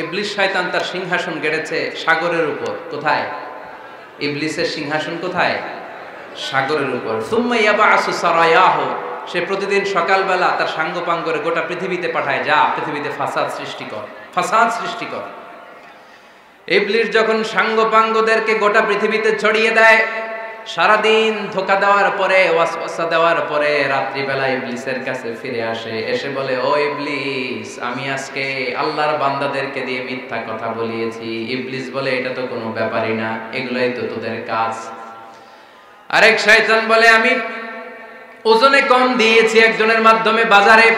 ইবলিস শয়তান তার সিংহাসন গেড়েছে সাগরের উপর। কোথায়? ইবলিসের সিংহাসন কোথায়? সাগরের উপর। সুম্মা ইয়াবআসু সারায়াহু, সে প্রতিদিন সকালবেলা তার সাঙ্গপাঙ্গরে গোটা পৃথিবীতে পাঠায়, যা পৃথিবীতে ফাসাদ সৃষ্টি কর। ইবলিস যখন সাঙ্গপাঙ্গদেরকে গোটা পৃথিবীতে ছড়িয়ে দেয়, সারাদিন ধোঁকা দেওয়ার পরে, ওয়াসওয়াসা দেওয়ার পরে, রাত্রিবেলা ইবলিসের কাছে ফিরে আসে, এসে বলে, ও ইবলিস, আমি আজকে আল্লাহর বান্দাদেরকে দিয়ে মিথ্যা কথা বলিয়েছি। ইবলিস বলে, এটা তো কোনো ব্যাপারই না, এগুলাই তো তোদের কাজ। আরেক শয়তান বলে, আমি ওজনে কম দিয়েছি একজনের মাধ্যমে বাজারে।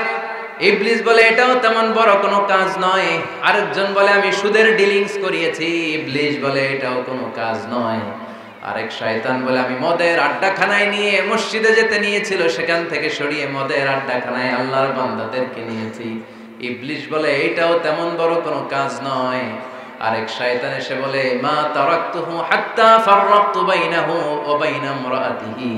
ইবলিস বলে, এটাও তেমন বড় কোনো কাজ নয়। আরেকজন বলে, আমি সুদের ডিলিংস করিয়েছি। ইবলিস বলে, এটাও কোনো কাজ নয়। আরেক শয়তান বলে, আমি মদের আড্ডাখানায় নিয়ে মসজিদে যেতে নিয়েছিল, সেখান থেকে সরিয়ে মদের আড্ডাখানায় আল্লাহর বান্দাদেরকে নিয়েছি। ইবলিস বলে, এইটাও তেমন বড় কোনো কাজ নয়। আরেক শয়তান এসে বলে, মা তারাকতুহু হাত্তা ফাররাকতু বাইনাহু ওয়া বাইনা ইমরাআতিহি,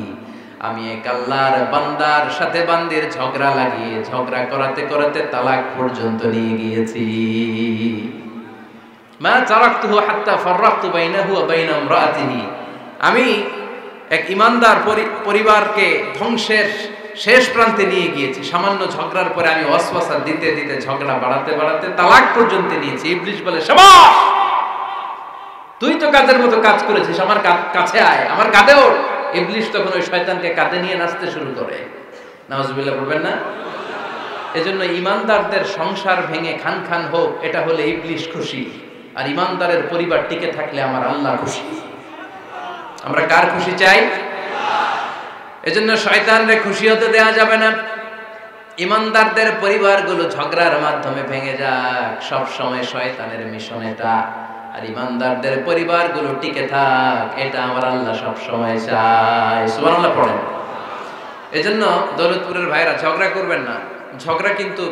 আমি এক আল্লাহর বান্দার সাথে বান্দির ঝগড়া লাগিয়ে, ঝগড়া করাতে করাতে তালাক পর্যন্ত নিয়ে গিয়েছি। মা তারাকতুহু হাত্তা ফাররাকতু বাইনাহু ওয়া বাইনা ইমরাআতিহি, আমি এক ইমানদার পরিবারকে ধ্বংসের শেষ প্রান্তে নিয়ে গিয়েছি। সামান্য ঝগড়ার পরে আমি ওয়াসওয়াসা দিতে দিতে ঝগড়া বাড়াতে বাড়াতে তালাক পর্যন্ত নিয়েছি। ইবলিস বলে, শাবাশ, তুই তো কাজের মতো কাজ করেছিস, আমার কাছে আয়, আমার কাঁধে ওঠ। ইবলিস তখন ওই শয়তানকে কাঁধে নিয়ে নাচতে শুরু করে। নাউজুবিল্লাহ বলবেন না? এজন্য ইমানদারদের সংসার ভেঙে খান খান হোক, এটা হলে ইবলিস খুশি, আর ইমানদারের পরিবার টিকে থাকলে আমার আল্লাহ খুশি। আমরা কার খুশি চাই? এজন্য শয়তানরে খুশি হতে দেওয়া যাবে না। ইমানদারদের পরিবারগুলো ঝগড়ার মাধ্যমে ভেঙে যাক, সব সময় শয়তানের মিশন এটা। আর ইমানদারদের পরিবারগুলো টিকে থাক, এটা আমার আল্লাহ সব সময় চায়। সুবহানাল্লাহ পড়েন। এজন্য দৌলতপুরের ভাইরা ঝগড়া করবেন না। ঝগড়া কিন্তু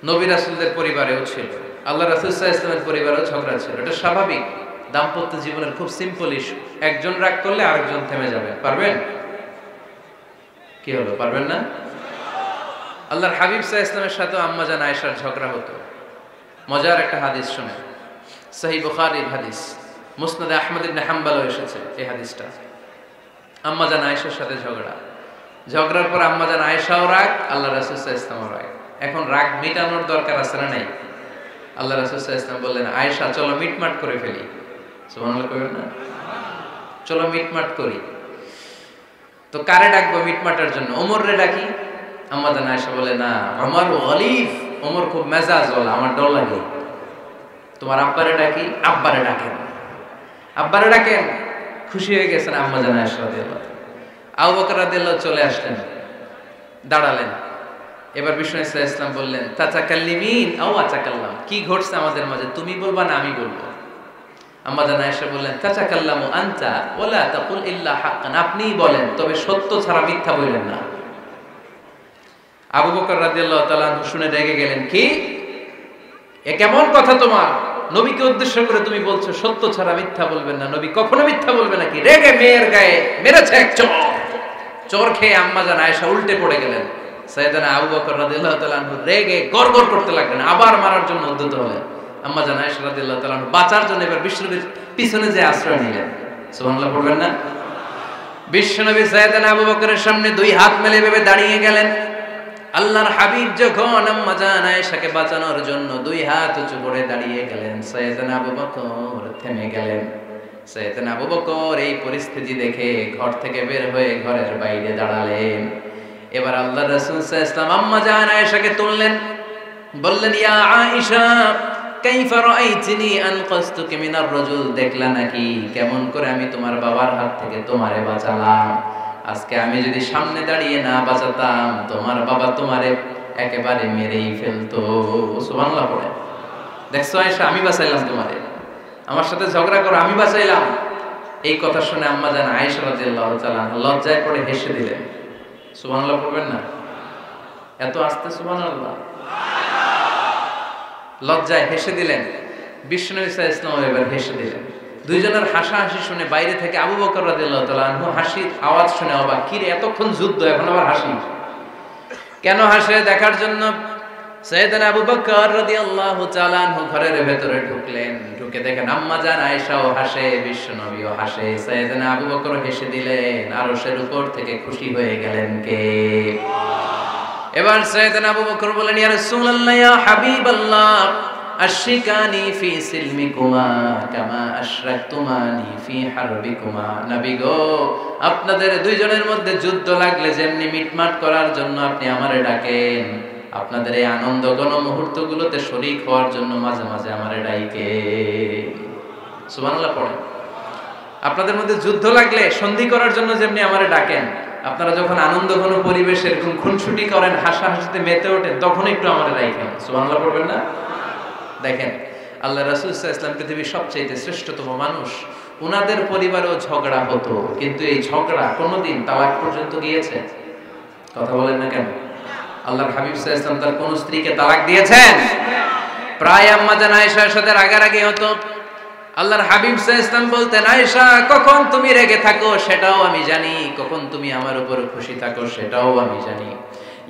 নবী রাসূলদের পরিবারেও ছিল, আল্লাহ রাসূল সাল্লাল্লাহু আলাইহি ওয়াসাল্লামের পরিবারেও ঝগড়া ছিল। এটা স্বাভাবিক, দাম্পত্য জীবনের খুব সিম্পল ইস্যু। একজন রাগ করলে আরেকজন থেমে যাবে। পারবেন? কি হলো, পারবেন না? আল্লাহর হাবিব সাল্লাল্লাহু আলাইহি ওয়াসাল্লামের সাথে আম্মা জান আয়েশার ঝগড়া হতো। মজার একটা হাদিস শুনে, সহিহ বুখারীর হাদিস, মুসনাদে আহমদ ইবনে হাম্বলও এসেছে এই হাদিসটা। আম্মা জান আয়েশার সাথে ঝগড়ার পর আম্মা জান আয়েশাও রাগ, আল্লাহ রাসূল সাল্লাল্লাহু আলাইহি ওয়াসাল্লামও রাগ। এখন রাগ মেটানোর দরকার আছে না নাই? আল্লাহ রাসূল সাল্লাল্লাহু আলাইহি ওয়াসাল্লাম বললেন, আয়েশা চলো মিটমাট করে ফেলি। সুবহানাল্লাহ কইবেন না? চলো মিটমাট করি। তো কারে ডাকবো মিটমাটার জন্য? ওমর রে ডাকি। আম্মা জান আয়েশা বলে, না, ওমর গলিফ, ওমর খুব মেজাজ ওয়ালা, আমার ডর লাগে। তোমার আব্বারে ডাকি। আব্বারে ডাকেন। আব্বারে ডাকেন। খুশি হয়ে গেছেন আম্মা জান আয়েশা রাদিয়াল্লাহু আনহা। আবু বকর রাদিয়াল্লাহু চলে আসলেন, দাঁড়ালেন। এবার বিষ্ণু সাল্লাল্লাহু আলাইহি ওয়াসাল্লাম বললেন, তাতাকাল্লিমিন আও আতাকাল্লাম, কি ঘটছে আমাদের মাঝে, তুমি বলবা না আমি বলবো? আম্মা জান আয়েশা বললেন, তাতাকাল্লামু আনতা ওয়ালা তাকুল ইল্লা হাক্কান, আপনিই বলেন, তবে সত্য ছাড়া মিথ্যা বলবেন না। আবু বকর রাদিয়াল্লাহু তাআলা শুনে রেগে গেলেন, কি এ কেমন কথা তোমার? নবীকে উদ্দেশ্য করে তুমি বলছো সত্য ছাড়া মিথ্যা বলবেন না, নবী কখনো মিথ্যা বলবে নাকি? রেগে মেয়ের গায়ে মেরেছে এক চড়। চড় খেয়ে আম্মা জান আয়েশা উল্টে পড়ে গেলেন। সাইয়েদনা আবু বকর রাদিয়াল্লাহু তাআলা রেগে গড়গড় করতে লাগলেন, আবার মারার জন্য উদ্যত হলেন। আম্মা জান আয়েশা রাদিয়াল্লাহু তাআলা বাঁচার জন্য এবার বিশ্বনবীর পিছনে যে আশ্রয় নিলেন। সুবহানাল্লাহ পড়বেন না? বিশ্বনবী সাইয়েদনা আবু বকরের সামনে দুই হাত মেলে ভেবে দাঁড়িয়ে গেলেন। আল্লাহর হাবিব যখন আম্মা জান আয়েশাকে বাঁচানোর জন্য দুই হাত উঁচু করে দাঁড়িয়ে গেলেন, সাইয়েদনা আবু বকর থেমে গেলেন। সাইয়েদনা আবু বকর এই পরিস্থিতি দেখে ঘর থেকে বের হয়ে ঘরের বাইরে দাঁড়ালেন। এবার আল্লাহর রাসূল সাল্লাল্লাহু আলাইহি ওয়াসাল্লাম আম্মা জান আয়েশাকে তুললেন, বললেন, ইয়া আয়েশা কাইফা রাআইতিনি আনকাসতুকি মিনার রাজুল, দেখলা নাকি কেমন করে আমি তোমার বাবার হাত থেকে তোমারে বাঁচালাম? আজকে আমি যদি সামনে দাঁড়িয়ে না বাঁচাতাম, তোমার বাবা তোমারে একেবারে মেরেই ফেলতো। সুবহানাল্লাহ পড়ে। দেখছো আয়েশা, আমি বাঁচাইলাম তোমারে, আমার সাথে ঝগড়া করো, আমি বাঁচাইলাম। এই কথা শুনে আম্মা জান আয়েশা রাদিয়াল্লাহু তাআলা লজ্জায় পড়ে হেসে দিলেন। সুবহানাল্লাহ পড়বেন না? এত আস্তে সুবহানাল্লাহ। লজ্জায় হেসে দিলেন। বিষ্ণু ইসা ইসলাম এবার হেসে দিলেন। দুইজনের হাসাহাসি শুনে বাইরে থেকে আবু বকর রাদিয়াল্লাহু তাআলা আনহু হাসির আওয়াজ শুনে অবাক, কি রে এতক্ষণ যুদ্ধ এখন আবার হাসি? কেন হাসে দেখার জন্য সাইয়েদনা আবু বকর রাদিয়াল্লাহু তাআলা আনহু ঘরের ভেতরে ঢুকলেন, ঢুকে দেখেন আম্মা জান আয়েশাও হাসে, বিশ্বনবীও হাসে। সাইয়েদনা আবু বকর হেসে দিলেন, আরশের উপর থেকে খুশি হয়ে গেলেন কে? এবার সাইয়েদনা আবু বকর বলেন, ইয়া রাসূলুল্লাহ, ইয়া হাবিবাল্লাহ, আশরিকানি ফি সিলমিকুমা কামা আশরাকতুমানি ফি হারবিকুমা। নবী গো, আপনাদের দুইজনের মধ্যে যুদ্ধ লাগলে যেমনি মিটমাট করার জন্য আপনি আমারে ডাকেন, আপনাদের এই আনন্দ ঘন মুহূর্তগুলোতে শরীক হওয়ার জন্য মাঝে মাঝে আমারে ডাইকে। সুবহানাল্লাহ পড়েন। আপনাদের মধ্যে যুদ্ধ লাগলে সন্ধি করার জন্য যেমনি আমারে ডাকেন, আপনারা যখন আনন্দ ঘন পরিবেশে এরকম খুনসুটি করেন, হাসাহাসিতে মেতে ওঠেন, তখন একটু আমারে ডাইকেন। সুবহানাল্লাহ পড়বেন না? দেখেন, আল্লাহ রাসূল সাল্লাল্লাহু আলাইহি ওয়াসাল্লাম পৃথিবীর সবচেয়ে শ্রেষ্ঠতম মানুষ। ওনাদের পরিবারেও ঝগড়া হতো, কিন্তু এই ঝগড়া কোনোদিন তালাক পর্যন্ত গিয়েছে? কথা বলেন না কেন? আল্লাহর হাবিব সাল্লাল্লাহু আলাইহি ওয়াসাল্লাম তার কোন স্ত্রীকে তালাক দিয়েছেন? প্রায় আম্মা জান আয়েশার সাথে রাগারাগি হতো। আল্লাহর হাবিব সাল্লাল্লাহু আলাইহি ওয়াসাল্লাম বলতেন, আয়েশা, কখন তুমি রেগে থাকো সেটাও আমি জানি, কখন তুমি আমার উপর খুশি থাকো সেটাও আমি জানি।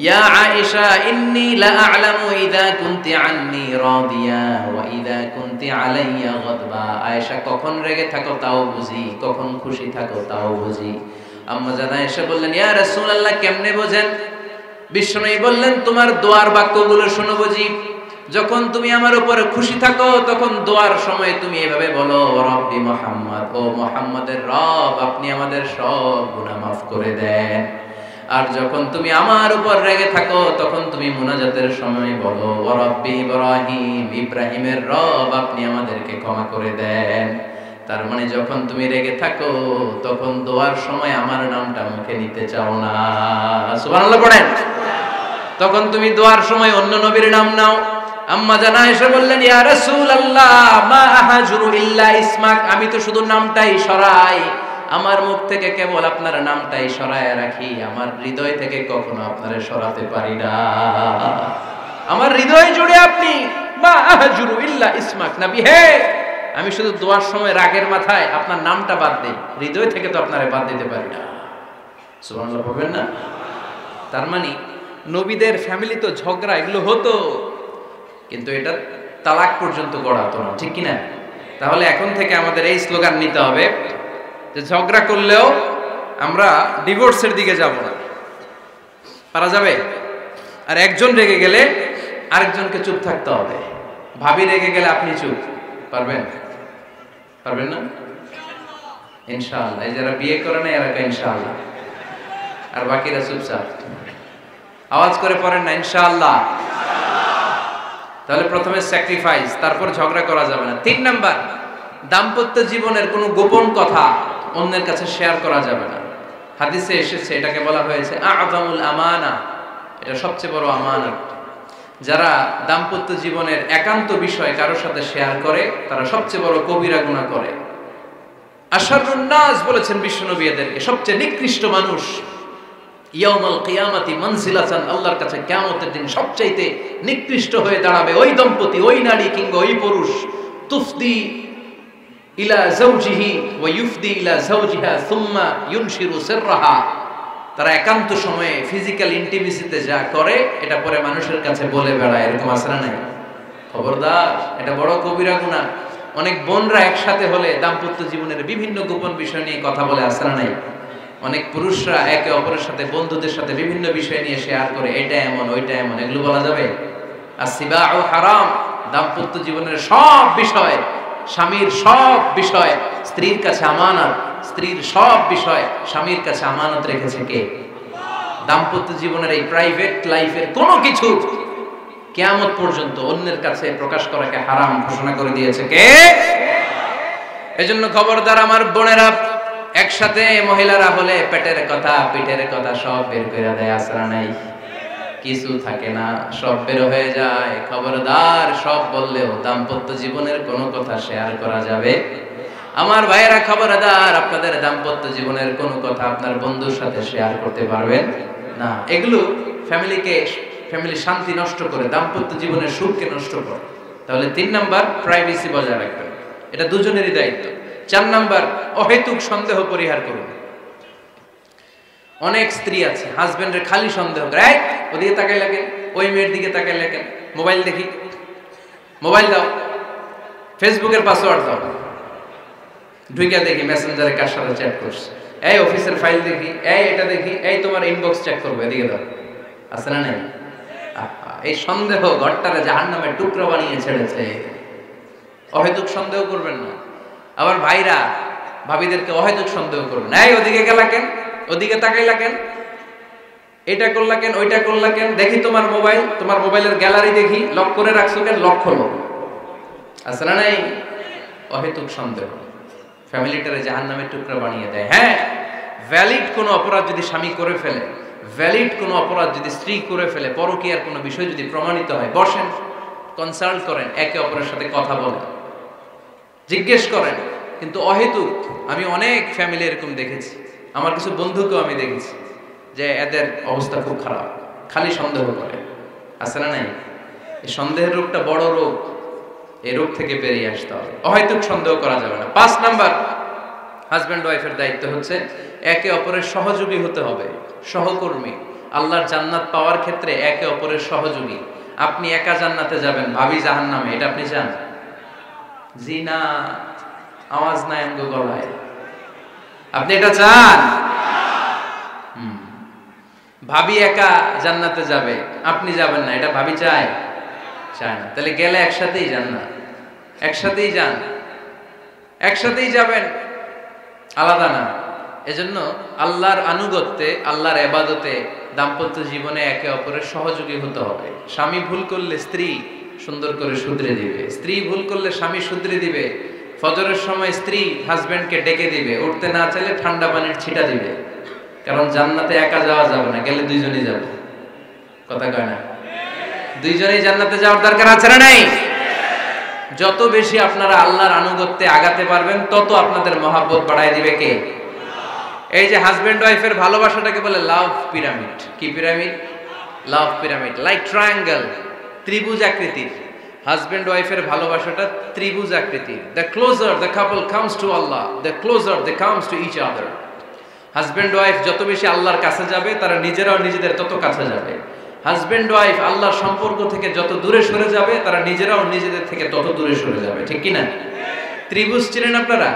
ইয়া আয়েশা, ইন্নী লা আ'লামু ইযা কুনতি আন্নী রাদিয়া ওয়া ইযা কুনতি আলাইয়া গাদবা। আয়েশা, কখন রেগে থাকো তাও বুঝি, কখন খুশি থাকো তাও বুঝি। আম্মা জান আয়েশা বললেন, ইয়া রাসূলুল্লাহ, কেমনে বোঝেন? বিশ্বনবী বললেন, তোমার দোয়ার বাক্যগুলো শোনো বুঝি। যখন তুমি আমার উপরে খুশি থাকো তখন দোয়ার সময় তুমি এভাবে বলো, রব্বি মুহাম্মদ, ও মুহাম্মাদের রব, আপনি আমাদের সব গুনাহ মাফ করে দেন। আর যখন তুমি আমার উপর রেগে থাকো তখন তুমি মুনাজাতের সময় বলো, রব্বি ইব্রাহিম, ইব্রাহিমের রব, আপনি আমাদেরকে ক্ষমা করে দেন। তার মানে যখন তুমি রেগে থাকো তখন দোয়ার সময় আমার নামটা মুখে নিতে চাও না। সুবহানাল্লাহ পড়েন। তখন তুমি দোয়ার সময় অন্য নবীর নাম নাও। আম্মা জান আয়েশা বললেন, ইয়া রাসূলুল্লাহ, মা আহাজুরু ইল্লা ইসমাক, আমি তো শুধু নামটাই সরাই, আমার মুখ থেকে কেবল আপনার নামটাই সরায় রাখি, আমার হৃদয় থেকে কখনো আপনারে সরাতে পারি না। আমার হৃদয় জুড়ে আপনি, মা আহাজুরু ইল্লা ইসমাক। নবী হে, আমি শুধু দোয়ার সময় রাগের মাথায় আপনার নামটা বাদ দেই, হৃদয় থেকে তো আপনারে বাদ দিতে পারি না। সুবহানাল্লাহ বলবেন না? তার মানে নবীদের ফ্যামিলি তো ঝগড়া এগুলো হতো, কিন্তু এটা তালাক পর্যন্ত গড়াতো না, ঠিক কিনা? তাহলে এখন থেকে আমাদের এই স্লোগান নিতে হবে যে ঝগড়া করলেও আমরা ডিভোর্সের দিকে যাব না। পারা যাবে? আর একজন রেগে গেলে আরেকজনকে চুপ থাকতে হবে। ভাবি রেগে গেলে আপনি চুপ, পারবেন? পারবেন না? ইনশাআল্লাহ। এই যারা বিয়ে করে না এরা ইনশাআল্লাহ, আর বাকিরা চুপচাপ। আওয়াজ করে পড়েন না ইনশাআল্লাহ। তাহলে প্রথমে স্যাক্রিফাইস, তারপর ঝগড়া করা যাবে না। 3 নাম্বার, দাম্পত্য জীবনের কোনো গোপন কথা অন্যের কাছে শেয়ার করা যাবে না। হাদিসে এসেছে, এটাকে বলা হয়েছে আ'যামুল আমানা, এটা সবচেয়ে বড় আমানত। যারা দাম্পত্য জীবনের একান্ত বিষয় কারোর সাথে শেয়ার করে তারা সবচেয়ে বড় কবিরা গুনাহ করে। আশরারুন নাস বলেছেন বিশ্বনবী এদেরকে, সবচেয়ে নিকৃষ্ট মানুষ। ইয়াউমাল কিয়ামাতি মানজিলাতান, আল্লাহর কাছে কিয়ামতের দিন সবচাইতে নিকৃষ্ট হয়ে দাঁড়াবে ওই দম্পতি, ওই নারী কিংবা ওই পুরুষ, তুফদি ইলা যাওজিহি ওয়া ইউফদি ইলা যাওজিহা সুম্মা ইউনশিরু সিররাহা। তারা একান্ত সময়ে ফিজিক্যাল ইন্টিমেসিতে যা করে এটা পরে মানুষের কাছে বলে বেড়ায়, এরকম আছে না নাই? খবরদার, এটা বড় কবিরা গুনাহ। অনেক বোনরা একসাথে হলে দাম্পত্য জীবনের বিভিন্ন গোপন বিষয় নিয়ে কথা বলে, আছে না নাই? অনেক পুরুষরা একে অপরের সাথে, বন্ধুদের সাথে বিভিন্ন বিষয় নিয়ে শেয়ার করে, এটা এমন ওইটা এমন, এগুলো বলা যাবে? আসিবাউ হারাম। দাম্পত্য জীবনের সব বিষয়, স্বামীর সব বিষয় স্ত্রীর কাছে আমানত, স্ত্রীর সব বিষয় স্বামীর কাছে আমানত রেখেছে কে? দাম্পত্য জীবনের এই প্রাইভেট লাইফের কোনো কিছু কিয়ামত পর্যন্ত অন্যের কাছে প্রকাশ করাকে হারাম ঘোষণা করে দিয়েছে কে? এজন্য খবরদার আমার বোনেরা, একসাথে মহিলারা হলে পেটের কথা, পিঠের কথা সব বের করে দেয়, আসরা নাই, কিছু থাকে না, সব বের হয়ে যায়। খবরদার, সব বললেও দাম্পত্য জীবনের কোনো কথা শেয়ার করা যাবে? আমার ভাইয়েরা খবরদার, আপনাদের দাম্পত্য জীবনের কোনো কথা আপনার বন্ধুর সাথে শেয়ার করতে পারবেন না। এগুলো ফ্যামিলি শান্তি নষ্ট করে, দাম্পত্য জীবনের সুখকে নষ্ট করে। তাহলে 3 নাম্বার, প্রাইভেসি বজায় রাখবেন, এটা দুজনেরই দায়িত্ব। 4 নাম্বার, অহেতুক সন্দেহ পরিহার করুন। অনেক স্ত্রী আছে হাজবেন্ডের খালি সন্দেহ করে, ওদিকে তাকাই লাগেন, ওই মেয়ের দিকে তাকাই লাগেন, মোবাইল দেখি, মোবাইল দাও, ফেসবুকের পাসওয়ার্ড দাও, ঢুকে দেখি মেসেঞ্জারে কার সাথে চ্যাট করছে, এই অফিসের ফাইল দেখি, এই এটা দেখি, এই তোমার ইনবক্স চেক করবো, এদিকে দাও। আছে না নাই? এই সন্দেহ ঘরটারে জাহান্নামের টুকরো বানিয়ে ছেড়েছে। অহেতুক সন্দেহ করবেন না। আবার ভাইরা ভাবিদেরকে অহেতুক সন্দেহ করবেন, এই ওদিকে গেলা কেন, ওদিকে তাকাইলা কেন, এটা করলা কেন, ওইটা করলা কেন, দেখি তোমার মোবাইল, তোমার মোবাইলের গ্যালারি দেখি, লক করে রাখছো কেন, লক খোলো। আছে না নাই? অহেতুক সন্দেহ ফ্যামিলিটারে জাহান্নামের টুকরা বানিয়ে দেয়। হ্যাঁ, ভ্যালিড কোনো অপরাধ যদি স্বামী করে ফেলে, ভ্যালিড কোনো অপরাধ যদি স্ত্রী করে ফেলে, পরকীয়ার কোনো বিষয় যদি প্রমাণিত হয়, বসেন, কনসাল্ট করেন, একে অপরের সাথে কথা বলেন, জিজ্ঞেস করেন। কিন্তু অহেতুক, আমি অনেক ফ্যামিলি এরকম দেখেছি, আমার কিছু বন্ধুকেও আমি দেখেছি যে এদের অবস্থা খুব খারাপ, খালি সন্দেহ করে। আছে না নাই? এই সন্দেহের রোগটা বড় রোগ, এই রোগ থেকে বেরিয়ে আসতে হবে। অহেতুক সন্দেহ করা যাবে না। 5 নাম্বার, হাজব্যান্ড ওয়াইফের দায়িত্ব হচ্ছে একে অপরের সহযোগী হতে হবে, সহকর্মী। আল্লাহর জান্নাত পাওয়ার ক্ষেত্রে একে অপরের সহযোগী। আপনি একা জান্নাতে যাবেন, ভাবি জাহান্নামে, এটা আপনি চান? জি না, আওয়াজ নাই আমগো গলায়। আপনি এটা চান? ভাবি একা জান্নাতে যাবে, আপনি যাবেন না, এটা ভাবি চায়? চায় না। তাহলে গেলে একসাথেই যান না, একসাথেই যান, একসাথেই যাবেন, আলাদা না। এজন্য আল্লাহর আনুগত্যে, আল্লাহর ইবাদতে, দাম্পত্য জীবনে একে অপরের সহযোগী হতে হবে। স্বামী ভুল করলে স্ত্রী সুন্দর করে শুধরে দিবে, স্ত্রী ভুল করলে স্বামী শুধরে দিবে। ফজরের সময় স্ত্রী হাজবেন্ডকে ডেকে দিবে, উঠতে না চাইলে ঠান্ডা পানির ছিটা দিবে। কারণ জান্নাতে একা যাওয়া যাবে না, গেলে দুইজনই যাবে। কথা কয় না? দুইজনেই জান্নাতে যাওয়ার দরকার আছে না নাই? যত বেশি আপনারা আল্লাহর আনুগত্যে আগাতে পারবেন, তত আপনাদের মহাব্বত বাড়ায় দিবে কে? এই যে হাজবেন্ড ওয়াইফের ভালোবাসাটাকে বলে লাভ পিরামিড। কি pyramid? Love pyramid, like triangle, ত্রিভুজ আকৃতির। হাজবেন্ড ওয়াইফের ভালোবাসাটা ত্রিভুজ আকৃতির। The closer the couple comes to Allah, the closer they comes to each other. Husband wife যত বেশি আল্লাহর কাছে যাবে, তারা নিজেরাও নিজেদের তত কাছে যাবে। হাজবেন্ড ওয়াইফ আল্লাহর সম্পর্ক থেকে যত দূরে সরে যাবে, তারা নিজেরাও নিজেদের থেকে তত দূরে সরে যাবে। ঠিক কি না? ত্রিভুজ চিনেন আপনারা?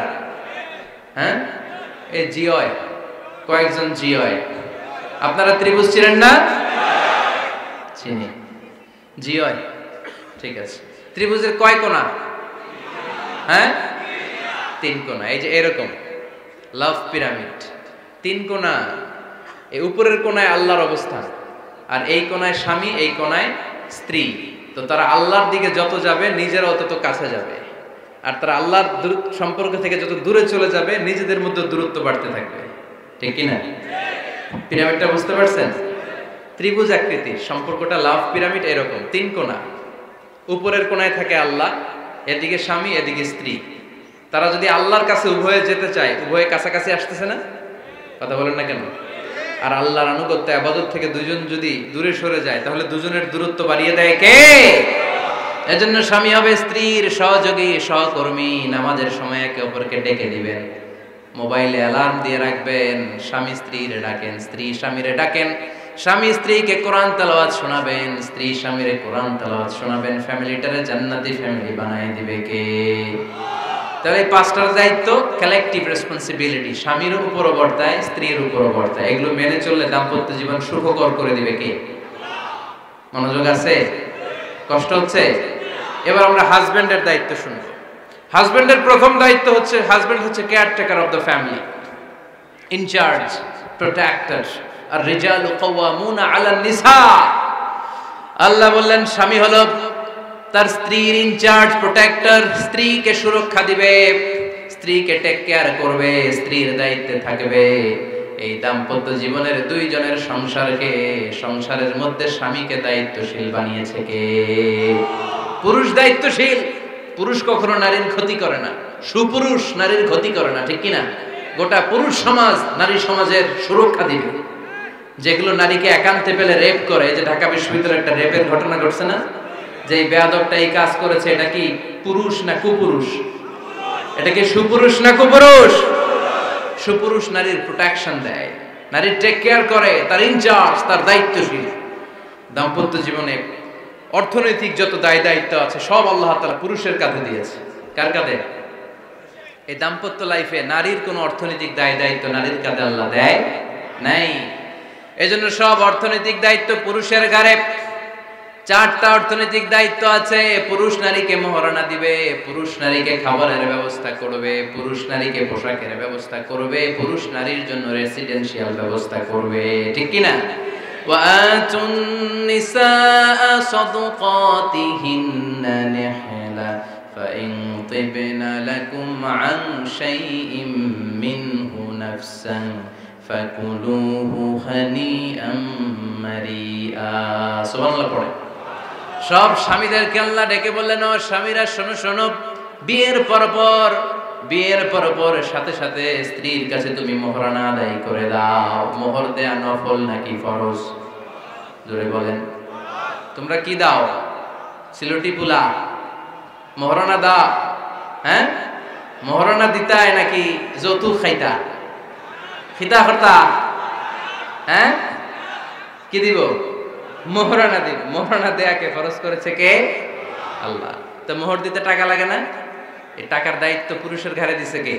হ্যাঁ, এই জিওয় কয়েকজন জিওয়, আপনারা ত্রিভুজ চিনেন না? চিনি, জিওয়। ঠিক আছে, ত্রিভুজের কয় কোণা? হ্যাঁ, 3 কোণা। এই যে এরকম লাভ পিরামিড, 3 কোণা। এই উপরের কোণায় আল্লাহর অবস্থান, আর এই কোণায় স্বামী, এই কোণায় স্ত্রী। তো তারা আল্লাহর দিকে যত যাবে, নিজেরাও তত কাছে যাবে। আর তারা আল্লাহর সম্পর্ক থেকে যত দূরে চলে যাবে, নিজেদের মধ্যে দূরত্ব বাড়তে থাকবে। ঠিক কি না? পিরামিডটা বুঝতে পারছেন? ত্রিভুজ আকৃতির সম্পর্কটা লাভ পিরামিড এরকম, 3 কোণা। উপরের কোণায় থাকে আল্লাহ, এদিকে স্বামী, এদিকে স্ত্রী। তারা যদি আল্লাহর কাছে উভয়ে যেতে চায়, উভয়ে কাছাকাছি আসতেছে না? কথা বলেন না কেন? আর আল্লাহর আনুগত্য ইবাদত থেকে দুজন যদি দূরে সরে যায়, তাহলে দুজনের দূরত্ব বাড়িয়ে দেয় কে? এজন্য স্বামী হবে স্ত্রীর সহযোগী, সহকর্মী। নামাজের সময় একে অপরকে ডেকে দিবেন, মোবাইলে অ্যালার্ম দিয়ে রাখবেন। স্বামী স্ত্রীরে ডাকেন, স্ত্রী স্বামীরে ডাকেন। স্বামী স্ত্রীকে কোরআন তেলাওয়াত শোনাবেন, স্ত্রী স্বামীরে কোরআন তেলাওয়াত শোনাবেন। ফ্যামিলিটারে জান্নাতি ফ্যামিলি বানায় দিবে কে? তাহলে এই 5টার দায়িত্ব কালেকটিভ রেসপন্সিবিলিটি, স্বামীর উপরও বর্তায়, স্ত্রীর উপরও বর্তায়। এগুলো মেনে চললে দাম্পত্য জীবন সুখকর করে দিবে কে? মনোযোগ আছে? কষ্ট হচ্ছে? এবার আমরা হাজবেন্ডের দায়িত্ব শুনবো। হাজবেন্ডের প্রথম দায়িত্ব হচ্ছে, হাজবেন্ড হচ্ছে caretaker of the family, in charge, protector. আর রিজালু কাওয়ামুনা আলান নিসা। আল্লাহ বললেন স্বামী হলো তার স্ত্রীর ইনচার্জ, প্রোটেক্টর। স্ত্রীকে সুরক্ষা দিবে, স্ত্রীকে টেক কেয়ার করবে, স্ত্রীর দায়িত্বে থাকবে। এই দাম্পত্য জীবনের দুইজনের সংসারকে, সংসারের মধ্যে স্বামীকে দায়িত্বশীল বানিয়েছে কে? পুরুষ দায়িত্বশীল। পুরুষ কখনো নারীর ক্ষতি করে না, সুপুরুষ নারীর ক্ষতি করে না। ঠিক কিনা? গোটা পুরুষ সমাজ নারী সমাজের সুরক্ষা দিবে। যেগুলো নারীকে একান্তে পেলে রেপ করে, যে ঢাকা বিশ্ববিদ্যালয়ে একটা রেপের ঘটনা ঘটছে না, যে এই বেয়াদবটা এই কাজ করেছে, এটা কি পুরুষ না কুপুরুষ? এটা কি সুপুরুষ না কুপুরুষ? সুপুরুষ নারীর প্রোটেকশন দেয়, নারীর টেক কেয়ার করে, তার ইনচার্জ, তার দায়িত্বশীল। দাম্পত্য জীবনে অর্থনৈতিক যত দায় দায়িত্ব আছে সব আল্লাহ তাআলা পুরুষের কাঁধে দিয়েছে। কার কাঁধে? এই দাম্পত্য লাইফে নারীর কোনো অর্থনৈতিক দায় দায়িত্ব নারীর কাঁধে আল্লাহ দেয় নাই। এজন্য সব অর্থনৈতিক দায়িত্ব পুরুষের ঘাড়ে। 4টা অর্থনৈতিক দায়িত্ব আছে। পুরুষ নারীকে মহারণা দিবে, পুরুষ নারীকে খাবারের ব্যবস্থা করবে, পুরুষ নারীকে পোশাকের ব্যবস্থা করবে, পুরুষ নারীর জন্য রেসিডেন্সিয়াল ব্যবস্থা করবে। ঠিক কি না? وآتوا النساء صدقاتهن نحلا فإن طبن لكم عن شيء منه نفسا فكلوه هنيئا مريئا। সুবহানাল্লাহ পড়ে। সব স্বামীদেরকে আল্লাহ ডেকে বললেন, ও স্বামীরা শোনো শোনো, বিয়ের পর সাথে সাথে স্ত্রীর কাছে তুমি মোহরানা আদায় করে দাও। মোহর দেয়া নফল নাকি ফরজ? জোরে বলেন। তোমরা কি দাও? সিলটি পুলা মোহরানা দাও? হ্যাঁ, মোহরানা দিতায় নাকি যৌতুক খাইতা? খিতা করতা? হ্যাঁ, কি দিব? মোহরানা দিব। মোহরানা দেয়াকে ফরজ করেছে কে? আল্লাহ। তো মোহর দিতে টাকা লাগে না? এই টাকার দায়িত্ব পুরুষের ঘাড়ে দিছে কে?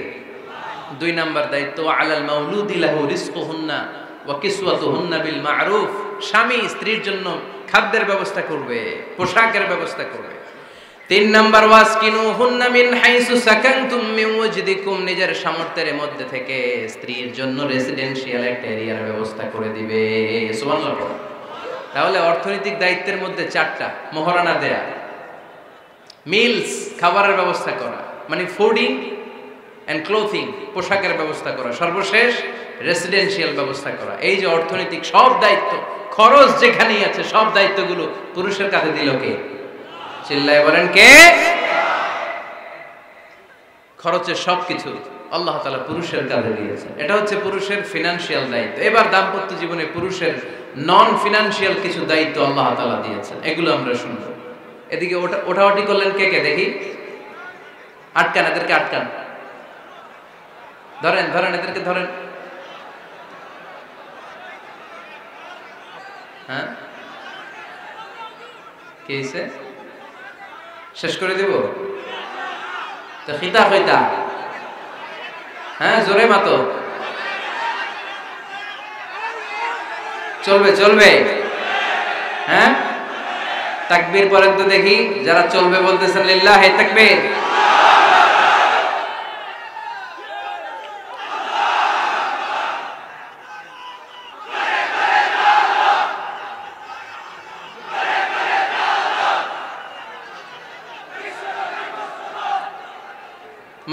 2 নাম্বার দায়িত্ব, আলাল মাউলুদি লাহু রিজকুহুন্না ওয়া কিসওয়াতুহুন্না বিল মা'রুফ। স্বামী স্ত্রীর জন্য খাদ্যের ব্যবস্থা করবে, পোশাকের ব্যবস্থা করবে। 3 নাম্বার, ওয়াসকিনুহুন্না মিন হাইসু সাকানতুম মিন ওয়াজদিকুম। নিজের সামর্থ্যের মধ্যে থেকে স্ত্রীর জন্য রেসিডেন্সিয়াল একটা এরিয়ার ব্যবস্থা করে দিবে। সুবহানাল্লাহ। তাহলে অর্থনৈতিক দায়িত্বের মধ্যে 4টা: মোহরানা দেয়া, মিলস খাবারের ব্যবস্থা করা, মানে ফুডিং এন্ড ক্লোথিং, পোশাকের ব্যবস্থা করা, সর্বশেষ রেসিডেন্সিয়াল ব্যবস্থা করা। এই যে অর্থনৈতিক সব দায়িত্ব, খরচ যেখানেই আছে সব দায়িত্বগুলো পুরুষের কাঁধে দিল কে? চিল্লায় বলেন কে? খরচের সবকিছু আল্লাহ তাআলা পুরুষের কাঁধে দিয়েছেন। এটা হচ্ছে পুরুষের ফিনান্সিয়াল দায়িত্ব। এবার দাম্পত্য জীবনে পুরুষের নন ফিনান্সিয়াল কিছু দায়িত্ব আল্লাহ তাআলা দিয়েছেন, এগুলো আমরা শুনব। এদিকে ওঠাওটি করলেন কে কে দেখি? আটকান, এদেরকে আটকান। ধরেন এদেরকে ধরেন। হ্যাঁ, কি হয়েছে? শেষ করে দেব তো? খিতা হইতা? হ্যাঁ, জোরে মাতো। চলবে। হ্যাঁ, তাকবীর পড়েন তো দেখি। যারা চলবে বলতেছেন লিল্লাহি তাকবীর।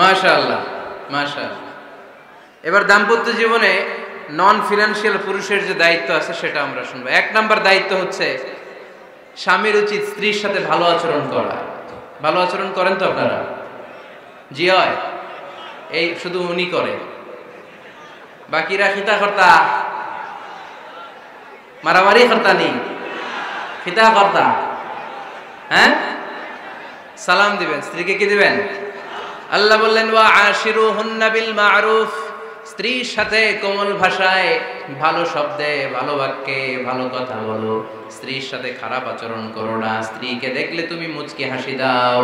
মাশাআল্লাহ, মাশাআল্লাহ। এবার দাম্পত্য জীবনে নন ফিনান্সিয়াল পুরুষের যে দায়িত্ব আছে সেটা আমরা শুনবো। 1 নাম্বার দায়িত্ব হচ্ছে স্বামীর উচিত স্ত্রীর সাথে ভালো আচরণ করা। ভালো আচরণ করেন তো আপনারা? জি হয়। এই শুধু উনি করে, বাকিরা খিতা কর্তা, মারামারি কর্তা নেই, খিতা কর্তা। হ্যাঁ, সালাম দিবেন, স্ত্রীকে কি দিবেন? আল্লাহ বললেন, ওয়া আশিরুহুন্না বিল মা'রুফ। স্ত্রীর সাথে কোমল ভাষায়, ভালো শব্দে, ভালো বাক্যে ভালো কথা বলো। স্ত্রীর সাথে খারাপ আচরণ করো না। স্ত্রীকে দেখলে তুমি মুচকি হাসি দাও।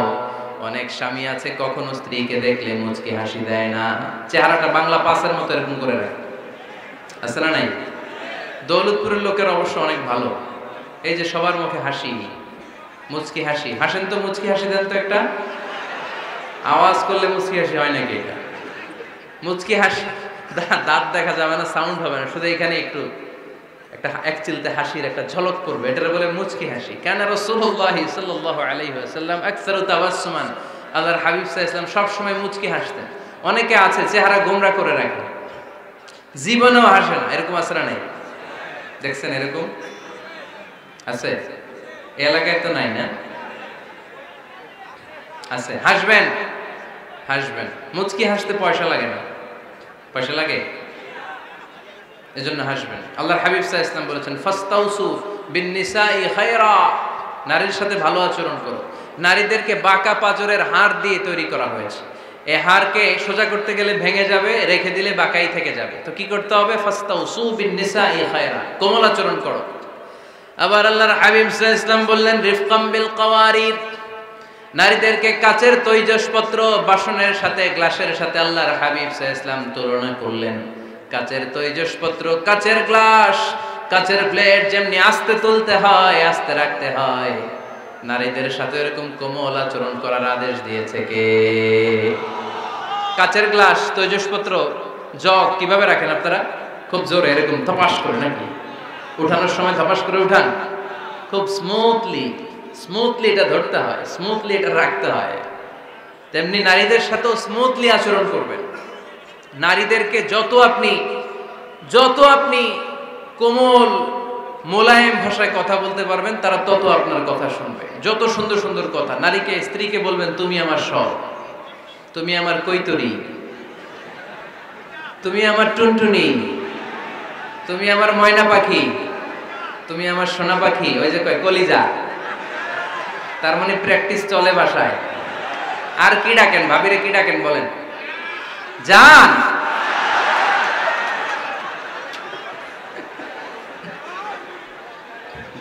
অনেক স্বামী আছে কখনো স্ত্রীকে দেখলে মুচকি হাসি দেয় না, চেহারাটা বাংলা পাসের মতো এরকম করে রাখে। আছে না নাই? দৌলতপুরের লোকের অবশ্য অনেক ভালো। এই যে সবার মুখে হাসি, মুচকি হাসি। হাসেন তো, মুচকি হাসি দেন তো একটা। আওয়াজ করলে মুচকি হাসি হয় নাকি? এটা মুচকি হাসি, দাঁত দেখা যাবে না, সাউন্ড হবে না, শুধু এখানে একটু একটা এক চিলতে হাসির একটা ঝলক করবে, এটা বলে মুচকি হাসি। কানা রাসূলুল্লাহ সাল্লাল্লাহু আলাইহি ওয়াসাল্লাম আকসারু তাবাসসুমান। আল্লাহর হাবিব সাল্লাল্লাহু আলাইহি ওয়াসাল্লাম সব সময় মুচকি হাসতেন। অনেকে আছে চেহারা গোমরা করে রাখে, জীবনেও হাসে না, এরকম আছে না নাই? দেখছেন এরকম আছে? এই এলাকায় তো নাই না? আছে। হাসবেন, হাসবেন। মুচকি হাসতে পয়সা লাগে না। পয়সা লাগে? এজন্য হাসবেন। আল্লাহর হাবিব সাল্লাল্লাহু আলাইহি ওয়াসাল্লাম বলেছেন, ফাস্তাউসু বিন নিসাই খায়রা। নারীর সাথে ভালো আচরণ করো। নারীদেরকে বাঁকা পাঁজরের হাড় দিয়ে তৈরি করা হয়েছে। এই হাড়কে সোজা করতে গেলে ভেঙে যাবে, রেখে দিলে বাঁকাই থেকে যাবে। তো কি করতে হবে? ফাস্তাউসু বিন নিসাই খায়রা, কোমল আচরণ করো। আবার আল্লাহর হাবিব সাল্লাল্লাহু আলাইহি ওয়াসাল্লাম বললেন রিফকাম বিল কাওয়ারিদ, নারীদেরকে কাচের তৈজসপত্র বাসনের সাথে গ্লাসের সাথে আল্লাহর হাবিব সাল্লাল্লাহু আলাইহি ওয়াসাল্লাম তুলনা করলেন। কাচের তৈজসপত্র, কাচের গ্লাস, কাচের প্লেট যেমনি আস্তে তুলতে হয়, আস্তে রাখতে হয়, নারীদের সাথে এরকম কোমল আচরণ করার আদেশ দিয়েছে কে? কাচের গ্লাস, তৈজসপত্র, জগ কিভাবে রাখেন আপনারা? খুব জোরে এরকম ধপাস করে নাকি? উঠানোর সময় ধপাস করে উঠান? খুব স্মুথলি এটা ধরতে হয়, স্মুথলি এটা রাখতে হয়। তেমনি নারীদের সাথেও স্মুথলি আচরণ করবেন। নারীদেরকে যত আপনি কোমল মোলায়েম ভাষায় কথা বলতে পারবেন, তারা তত আপনার কথা শুনবে। যত সুন্দর সুন্দর কথা, নারীকে, স্ত্রীকে বলবেন তুমি আমার সব, তুমি আমার কৈতরি, তুমি আমার টুনটুনি, তুমি আমার ময়না পাখি, তুমি আমার সোনা পাখি। ওই যে কয় কলিজা, তার মানে প্র্যাকটিস চলে বাসায়। আর কি ডাকেন? ভাবিরে কি ডাকেন বলেন? জান।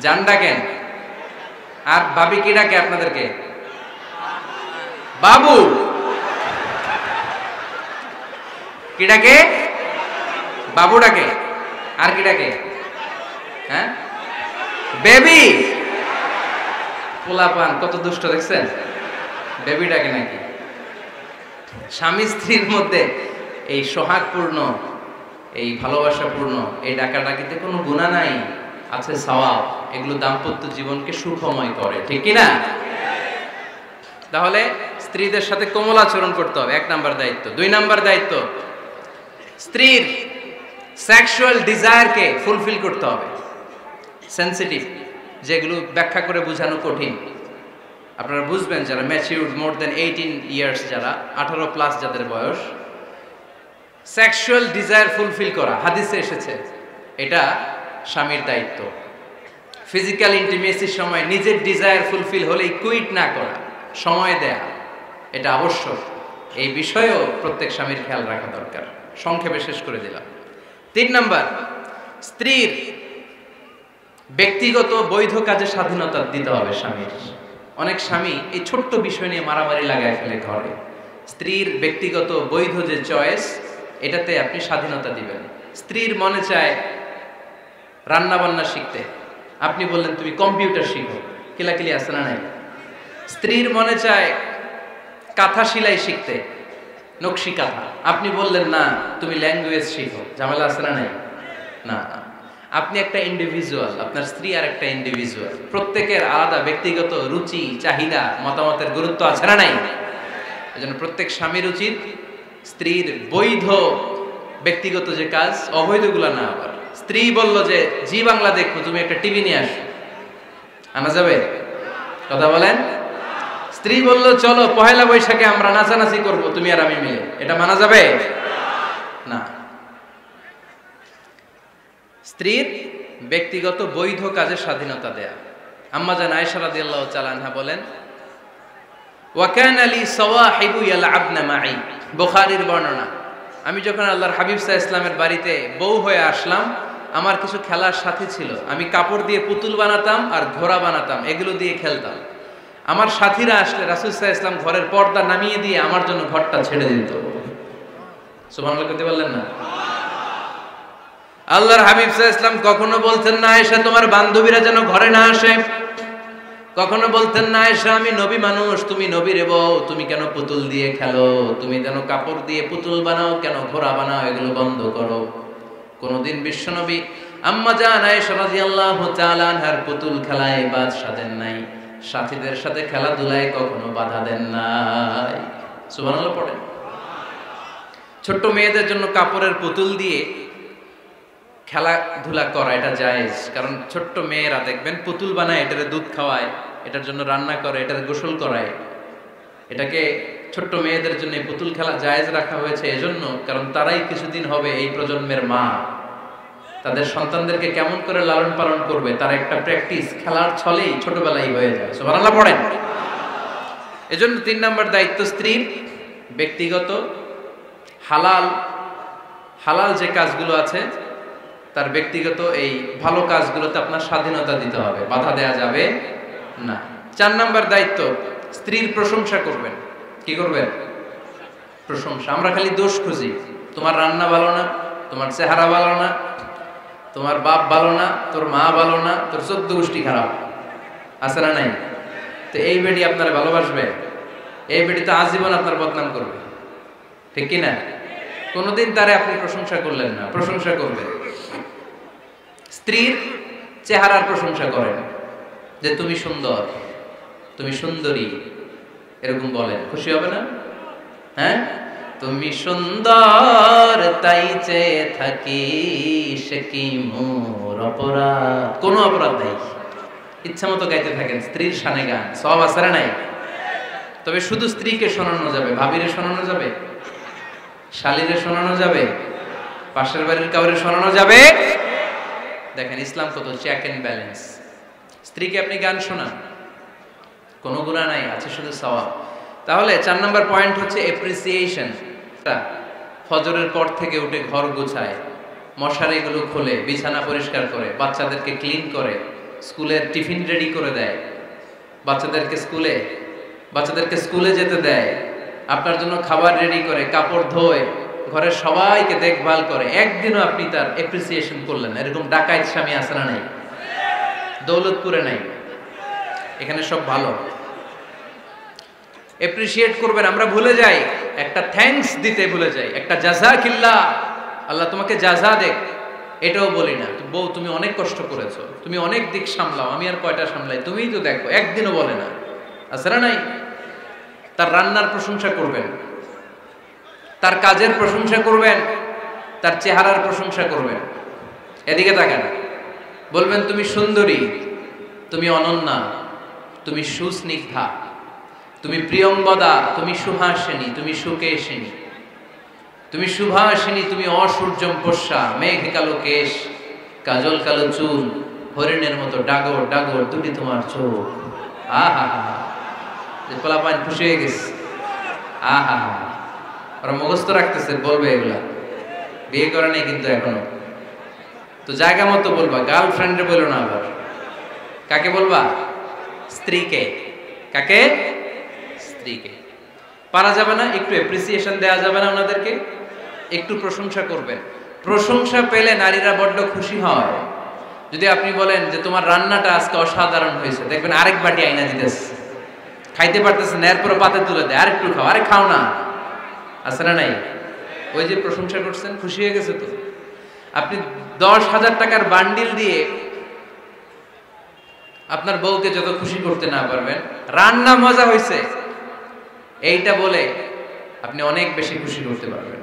জান ডাকেন। আর ভাবি কি ডাকে আপনাদেরকে? বাবু। কি ডাকে? বাবু ডাকে। আর কি ডাকে? হ্যাঁ, বেবি। পোলাপান কত দুষ্ট দেখছেন, বেবি ডাকে নাকি? স্বামী স্ত্রীর মধ্যে এই সোহাগপূর্ণ, এই ভালোবাসাপূর্ণ এই ডাকাডাকিতে কোনো গুনাহ নাই, আছে সওয়াব। এগুলো দাম্পত্য জীবনকে সুখময় করে, ঠিক কি না? তাহলে স্ত্রীদের সাথে কোমল আচরণ করতে হবে, 1 নাম্বার দায়িত্ব। 2 নাম্বার দায়িত্ব, স্ত্রীর সেক্সুয়াল ডিজায়ারকে ফুলফিল করতে হবে। সেনসিটিভ, যেগুলো ব্যাখ্যা করে বোঝানো কঠিন। আপনারা বুঝবেন যারা ম্যাচিউরড, মোর দেন 18 ইয়ার্স, যারা 18+ যাদের বয়স, সেক্সুয়াল ডিজায়ার ফুলফিল করা হাদিসে এসেছে, এটা স্বামীর দায়িত্ব। ফিজিক্যাল ইন্টিমেসির সময় নিজের ডিজায়ার ফুলফিল হলেই কুইট না করা, সময় দেয়া, এটা আবশ্যক। এই বিষয়েও প্রত্যেক স্বামীর খেয়াল রাখা দরকার। সংক্ষেপে শেষ করে দিলাম। 3 নাম্বার, স্ত্রীর ব্যক্তিগত বৈধ কাজে স্বাধীনতা দিতে হবে স্বামীর। অনেক স্বামী এই ছোট্ট বিষয় নিয়ে মারামারি লাগায় ফেলে ঘরে। স্ত্রীর ব্যক্তিগত বৈধ যে চয়েস, এটাতে আপনি স্বাধীনতা দিবেন। স্ত্রীর মনে চায় রান্না বান্না শিখতে, আপনি বললেন তুমি কম্পিউটার শিখো, কিলাকিলি আছে না নাই? স্ত্রীর মনে চায় কাঁথা সেলাই শিখতে, নকশি কাঁথা, আপনি বললেন না তুমি ল্যাঙ্গুয়েজ শিখো, ঝামেলা আছে না নাই? না, আপনি একটা ইন্ডিভিজুয়াল, আপনার স্ত্রী আর একটা ইন্ডিভিজুয়াল, প্রত্যেকের আলাদা ব্যক্তিগত রুচি, চাহিদা, মতামতের গুরুত্ব আছে না নাই? এজন্য প্রত্যেক স্বামীর উচিত স্ত্রীর বৈধ ব্যক্তিগত যে কাজ, অবৈধগুলো না। আবার স্ত্রী বলল যে জি বাংলা দেখো, তুমি একটা টিভি নিয়ে আসো, আনা যাবে? কথা বলেন। স্ত্রী বলল চলো পহেলা বৈশাখে আমরা নাচানাচি করব তুমি আর আমি মিলে, এটা মানা যাবে না। স্ত্রীর ব্যক্তিগত বৈধ কাজে স্বাধীনতা দেয়া। আম্মা জান আয়েশা রাদিয়াল্লাহু তাআলা আনহা বলেন, ওয়া কানা লি সাওয়াহিবু ইয়ালআবনা মাই, বুখারীর বর্ণনা। আমি যখন আল্লাহর হাবিব সাল্লাল্লাহু আলাইহি ওয়াসাল্লামের বাড়িতে বউ হয়ে আসলাম, আমার কিছু খেলার সাথী ছিল। আমি কাপড় দিয়ে পুতুল বানাতাম আর ঘোড়া বানাতাম, এগুলো দিয়ে খেলতাম। আমার সাথীরা আসলে রাসূল সাল্লাল্লাহু আলাইহি ওয়াসাল্লাম ঘরের পর্দা নামিয়ে দিয়ে আমার জন্য ঘরটা ছেড়ে দিত। সুবহানাল্লাহ করতে বললেন না? আল্লাহর হাবিব সাল্লাল্লাহু আলাইহি ওয়াসাল্লাম কখনো বলতেন না আয়েশা তোমার বান্ধবীরা যেন ঘরে না আসে, কখনো বলতেন না আয়েশা আমি নবী মানুষ, তুমি নবীর বউ, তুমি কেন পুতুল দিয়ে খেলো, তুমি কেন কাপড় দিয়ে পুতুল বানাও, কেন ঘোড়া বানাও, এগুলো বন্ধ করো। কোনদিন বিশ্বনবী আম্মা জান আয়েশা রাদিয়াল্লাহু তাআলা আনহার পুতুল খেলায় বাদ সাধেন নাই, সাথীদের সাথে খেলাধুলায় কখনো বাধা দেন নাই। সুবহানাল্লাহ পড়েন। ছোট্ট মেয়েদের জন্য কাপড়ের পুতুল দিয়ে খেলাধুলা করা এটা জায়েজ, কারণ ছোট্ট মেয়েরা দেখবেন পুতুল বানায়, এটারে দুধ খাওয়ায়, এটার জন্য রান্না করে, এটার গোসল করায়। এটাকে ছোট্ট মেয়েদের জন্য পুতুল খেলা জায়েজ রাখা হয়েছে এজন্য, কারণ তারাই কিছুদিন হবে এই প্রজন্মের মা। তাদের সন্তানদেরকে কেমন করে লালন পালন করবে তার একটা প্র্যাকটিস খেলার ছলেই ছোটবেলায় হয়ে যায়। সুবহানাল্লাহ পড়েন। এজন্য 3 নম্বর দায়িত্ব স্ত্রীর ব্যক্তিগত হালাল যে কাজগুলো আছে তার ব্যক্তিগত এই ভালো কাজগুলোতে আপনার স্বাধীনতা দিতে হবে, বাধা দেয়া যাবে না। 4 নাম্বার দায়িত্ব, স্ত্রীর প্রশংসা করবেন। কি করবেন? প্রশংসা। আমরা খালি দোষ খুঁজি, তোমার রান্না ভালো না, তোমার চেহারা ভালো না, তোমার বাপ ভালো না, তোর মা ভালো না, তোর 14 গোষ্ঠী খারাপ, আছে না নাই? তো এই বেটি আপনার ভালোবাসবে? এই বেটি তো আজীবন আপনার বদনাম করবে, ঠিক কি না? কোনোদিন তারে আপনি প্রশংসা করলেন না, প্রশংসা করবেন। স্ত্রীর চেহারার প্রশংসা করেন, যে তুমি সুন্দর, তুমি সুন্দরী, এরকম বলেন, খুশি হবে না? হ্যাঁ, তুমি সুন্দর তাই চেয়ে থাকি, সে কি মোর অপরাধ? কোনো অপরাধ নাই, ইচ্ছা মতো গাইতে থাকেন স্ত্রীর শানে গান, সব আসারে নাই। তবে শুধু স্ত্রীকে শোনানো যাবে, ভাবিরে শোনানো যাবে, শালীরে শোনানো যাবে, পাশের বাড়ির কাউরে শোনানো যাবে? দেখেন ইসলাম কত চেক এন্ড ব্যালেন্স। স্ত্রীকে আপনি গান শোনান, কোনো গুনাহ নাই, আছে শুধু সওয়াব। তাহলে 4 নাম্বার পয়েন্ট হচ্ছে এপ্রিসিয়েশন। ফজরের পর থেকে উঠে ঘর গোছায়, মশারিগুলো খোলে, বিছানা পরিষ্কার করে, বাচ্চাদেরকে ক্লিন করে, স্কুলের টিফিন রেডি করে দেয়, বাচ্চাদেরকে স্কুলে যেতে দেয়, আপনার জন্য খাবার রেডি করে, কাপড় ধোয়, ঘরের সবাইকে দেখভাল করে। একদিনও আপনি তার এপ্রিসিয়েশন করলেন? এরকম ডাকাইত স্বামী আছে না নাই? দৌলতপুরে নাই, এখানে সব ভালো। এপ্রিসিয়েট করবেন। আমরা ভুলে যাই, একটা থ্যাঙ্কস দিতে ভুলে যাই, একটা জাযাকিল্লাহ, আল্লাহ তোমাকে জাযা দেখ, এটাও বলি না। বউ তুমি অনেক কষ্ট করেছো, তুমি অনেক দিক সামলাও, আমি আর কয়টা সামলাই, তুমিই তো দেখো, একদিনও বলে না, আছে না নাই? তার রান্নার প্রশংসা করবেন, তার কাজের প্রশংসা করবেন, তার চেহারার প্রশংসা করবেন। এদিকে তাকান, বলবেন তুমি সুন্দরী, তুমি অনন্যা, তুমি সুস্নিগ্ধা, তুমি প্রিয়ঙ্গদা, তুমি সুহাসিনী, তুমি সুকেশিনী, তুমি সুভাষিনী, তুমি অসূর্যম পোষ্যা, মেঘ কালো কেশ, কাজল কালো চুল, হরিণের মতো ডাগর ডাগর দুটি তোমার চোখ। আহা হা, পোলাপান খুশি হয়ে গেছে। আহা হা, ওরা মুখস্থ রাখতেছে, বলবে এগুলা, বিয়ে করে নাই কিন্তু এখনো। তো জায়গা মতো বলবা, গার্লফ্রেন্ডে বলো না আবার। কাকে বলবা? স্ত্রীকে। কাকে? স্ত্রীকে। পারা যাবে না? একটু এপ্রিসিয়েশন দেওয়া যাবে না ওনাদেরকে? একটু প্রশংসা করবেন। প্রশংসা পেলে নারীরা বড্ড খুশি হয়। যদি আপনি বলেন যে তোমার রান্নাটা আজকে অসাধারণ হয়েছে, দেখবেন আরেক বাটি আইনা দিতেছে, খাইতে পারতেছে না, এরপর পাতে তুলে দেয়, আরেকটু খাও, আরে খাও না, আছে না নাই? ওই যে প্রশংসা করছেন, খুশি হয়ে গেছে তো। আপনি 10,000 টাকার বান্ডিল দিয়ে আপনার বউকে যত খুশি করতে না পারবেন, রান্না মজা হয়েছে এইটা বলে আপনি অনেক বেশি খুশি করতে পারবেন।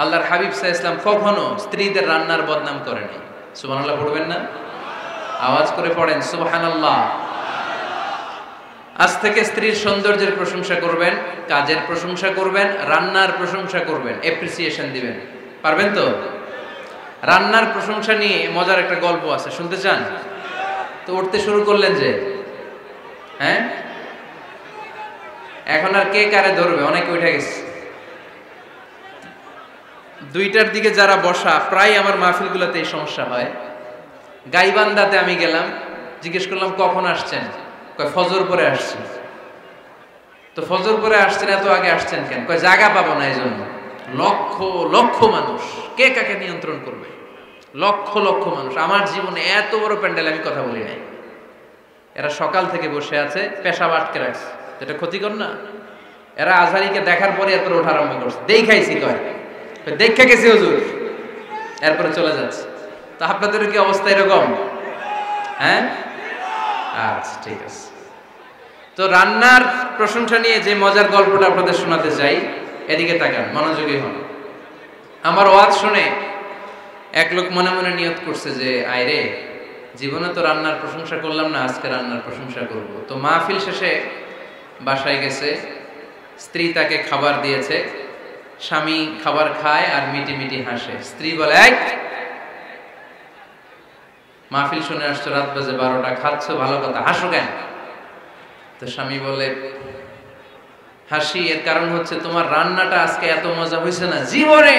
আল্লাহর হাবিব সাল্লাল্লাহু আলাইহি ওয়াসাল্লাম কখনো স্ত্রীদের রান্নার বদনাম করেনি। সুবহানাল্লাহ পড়বেন না? আওয়াজ করে পড়েন সুবহানাল্লাহ। আজ থেকে স্ত্রীর সৌন্দর্যের প্রশংসা করবেন, কাজের প্রশংসা করবেন, রান্নার প্রশংসা করবেন, এপ্রিসিয়েশন দিবেন। পারবেন তো? রান্নার প্রশংসা নিয়ে মজার একটা গল্প আছে, শুনতে চান? তো উঠতে শুরু করলেন যে, হ্যাঁ, এখন আর কে কারে ধরবে? অনেকে উঠে গেছে। 2টার দিকে যারা বসা, প্রায় আমার মাহফিলগুলোতে এই সমস্যা হয়। গাইবান্ধাতে আমি গেলাম, জিজ্ঞেস করলাম কখন আসছেন? কয় ফজর পরে আসছি। তো ফজর পরে আসছেন, এত আগে আসছেন কেন? কয় জায়গা পাবো না, এই জন্য। লক্ষ লক্ষ মানুষ, কে কাকে নিয়ন্ত্রণ করবে? লক্ষ লক্ষ মানুষ। আমার জীবনে এত বড় প্যান্ডেল আমি কথা বলি নাই। এরা সকাল থেকে বসে আছে, পেশাব আটকে রাখছে, এটা ক্ষতিকর না? এরা আজহারিকে দেখার পরে এরপরে ওঠা আরম্ভ করছে, দেখাইছি, কয় দেখা গেছি হুজুর, এরপরে চলে যাচ্ছে। তো আপনাদের কি অবস্থা এরকম? হ্যাঁ, আচ্ছা ঠিক আছে। তো রান্নার প্রশংসা নিয়ে যে মজার গল্পটা আপনাদের শোনাতে চাই, এদিকে তাকান, মনোযোগী হন। আমার ওয়াজ শুনে এক লোক মনে মনে নিয়ত করছে যে আইরে, জীবনে তো রান্নার প্রশংসা করলাম না, আজকে রান্নার প্রশংসা করব। তো মাহফিল শেষে বাসায় গেছে, স্ত্রী তাকে খাবার দিয়েছে, স্বামী খাবার খায় আর মিটি মিটি হাসে। স্ত্রী বলে, এই মাহফিল শুনে আসছো, রাত বাজে 12টা, খাচ্ছ ভালো কথা, হাসো কেন? তো স্বামী বলে, হাসি এর কারণ হচ্ছে তোমার রান্নাটা আজকে এত মজা হয়েছে না জীবনে,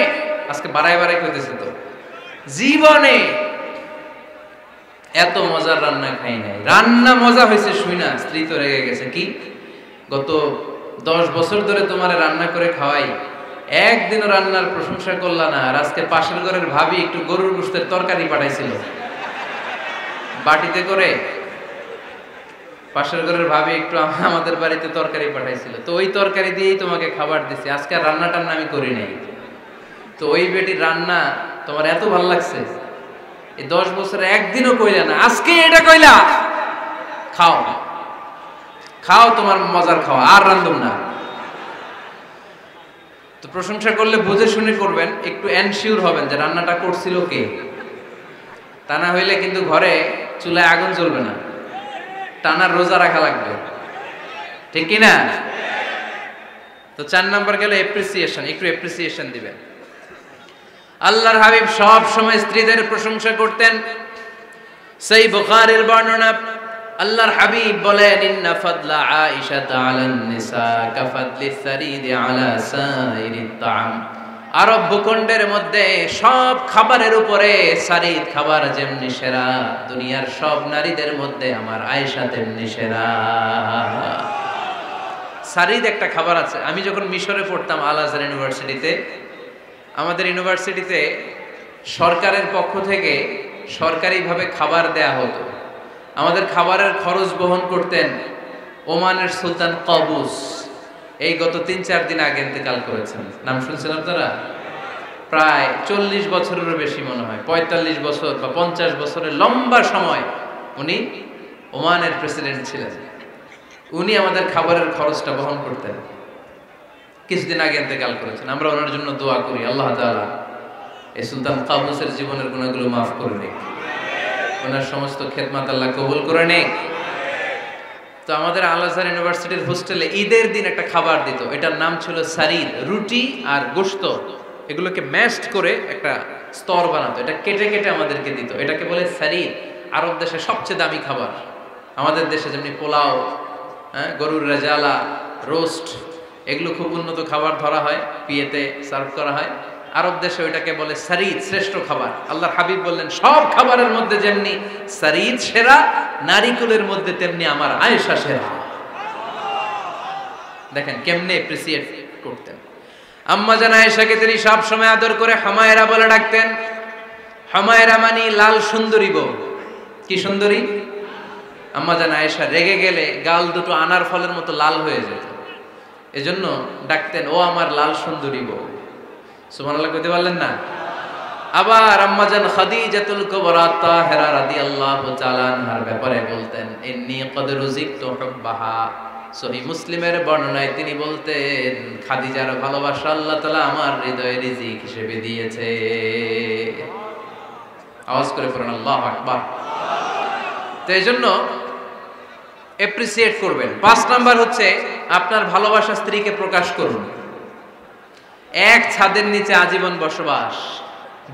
আজকে বাড়ায় বাড়ায় কইতেছে তো, জীবনে এত মজার রান্না খাই নাই। রান্না মজা হয়েছে শুই না, স্ত্রী তো রেগে গেছে। কি গত 10 বছর ধরে তোমারে রান্না করে খাওয়াই, একদিনও রান্নার প্রশংসা করলা না। আর আজকে পাশের ঘরের ভাবি একটু গরুর গোশতের তরকারি পাঠাইছিল বাটিতে করে। পাশের ঘরের ভাবি একটু আমাদের বাড়িতে তরকারি পাঠাইছিল, তো ওই তরকারি দিয়েই তোমাকে খাবার দিছি। আজকে আর রান্না টান্না আমি করি নাই। তো ওই বেটির রান্না তোমার এত ভালো লাগছে, এই 10 বছরে একদিনও কইলা না, আজকে এটা কইলা। খাও খাও, তোমার মজার খাও, আর রান্ধুম না। তো প্রশংসা করলে বুঝে শুনে করবেন, একটু এনশিওর হবেন যে রান্নাটা করছিল কে। তা না হইলে কিন্তু ঘরে চুলায় আগুন জ্বলবে না, টানা রোজা রাখা লাগবে, ঠিক কি না? তো 4 নাম্বার গেল এপ্রিসিয়েশন, একটু এপ্রিসিয়েশন দিবেন। আল্লাহর হাবিব সব সময় স্ত্রীদের প্রশংসা করতেন। সেই বুখারীর বর্ণনা, আল্লাহর হাবিব বলেন, ইন্না ফাদলা আয়েশা আলান নিসা কাফাদলিস সারিদি আলা সাইরিত তাআম। আরব ভূখণ্ডের মধ্যে সব খাবারের উপরে সারিদ খাবার যেমনি সেরা, দুনিয়ার সব নারীদের মধ্যে আমার আয়েশা তেমনি সেরা। সারিদ একটা খাবার আছে। আমি যখন মিশরে পড়তাম আল আজহার ইউনিভার্সিটিতে, আমাদের ইউনিভার্সিটিতে সরকারের পক্ষ থেকে সরকারিভাবে খাবার দেয়া হতো। আমাদের খাবারের খরচ বহন করতেন ওমানের সুলতান কবুস। এই গত 3-4 দিন আগে ইন্তেকাল করেছেন। নাম শুনছেন আপনারা? প্রায় 40 বছরেরও বেশি মনে হয়, 45 বছর বা 50 বছরের লম্বা সময় উনি ওমানের প্রেসিডেন্ট ছিলেন। উনি আমাদের খাবারের খরচটা বহন করতেন। কিছুদিন আগে ইন্তেকাল করেছেন। আমরা ওনার জন্য দোয়া করি, আল্লাহ তাআলা এই সুলতান কাবুসের জীবনের গুনাহগুলো মাফ করে নিক, ওনার সমস্ত খেদমত আল্লাহ কবুল করে নিক। তো আমাদের আল আজহার ইউনিভার্সিটির হোস্টেলে ঈদের দিন একটা খাবার দিত, এটার নাম ছিল সারিদ। রুটি আর গোশত এগুলোকে ম্যাশড করে একটা স্তর বানাতো, এটা কেটে কেটে আমাদেরকে দিত। এটাকে বলে সারিদ। আরব দেশে সবচেয়ে দামি খাবার। আমাদের দেশে যেমনি পোলাও, গরুর রেজালা, রোস্ট, এগুলো খুব উন্নত খাবার ধরা হয়, বিয়েতে সার্ভ করা হয়। আরব দেশে ওইটাকে বলে সারিদ, শ্রেষ্ঠ খাবার। আল্লাহর হাবিব বললেন, সব খাবারের মধ্যে যেমনি সারিদ সেরা, নারীকুলের মধ্যে তেমনি আমার আয়েশা সেরা। দেখেন কেমনে এপ্রিসিয়েট করতেন। আম্মা জান আয়েশাকে তিনি সব সময় আদর করে হামায়রা বলে ডাকতেন। হামায়রা মানে লাল সুন্দরী বউ। কি সুন্দরী? আম্মা জান আয়েশা রেগে গেলে গাল দুটো আনার ফলের মতো লাল হয়ে যেত, এজন্য ডাকতেন, ও আমার লাল সুন্দরী বউ। সুবহানাল্লাহ কইতে পারলেন না? আবার আম্মাজান খাদিজাতুল কুবরা তাহেরা রাদিয়াল্লাহু তাআলা আনহার ব্যাপারে বলতেন, ইন্নী ক্বাদ রুজিকতু হুব্বাহা। সহিহ মুসলিমের বর্ণনায় তিনি বলতেন, খাদিজার ভালোবাসা আল্লাহ তাআলা আমার হৃদয়ে রিজিক হিসেবে দিয়েছে। আওয়াজ করে পড়ুন আল্লাহু আকবার। তো এইজন্য এপ্রিসিয়েট করবেন। 5 নাম্বার হচ্ছে আপনার ভালোবাসা স্ত্রীকে প্রকাশ করুন। এক ছাদের নিচে আজীবন বসবাস,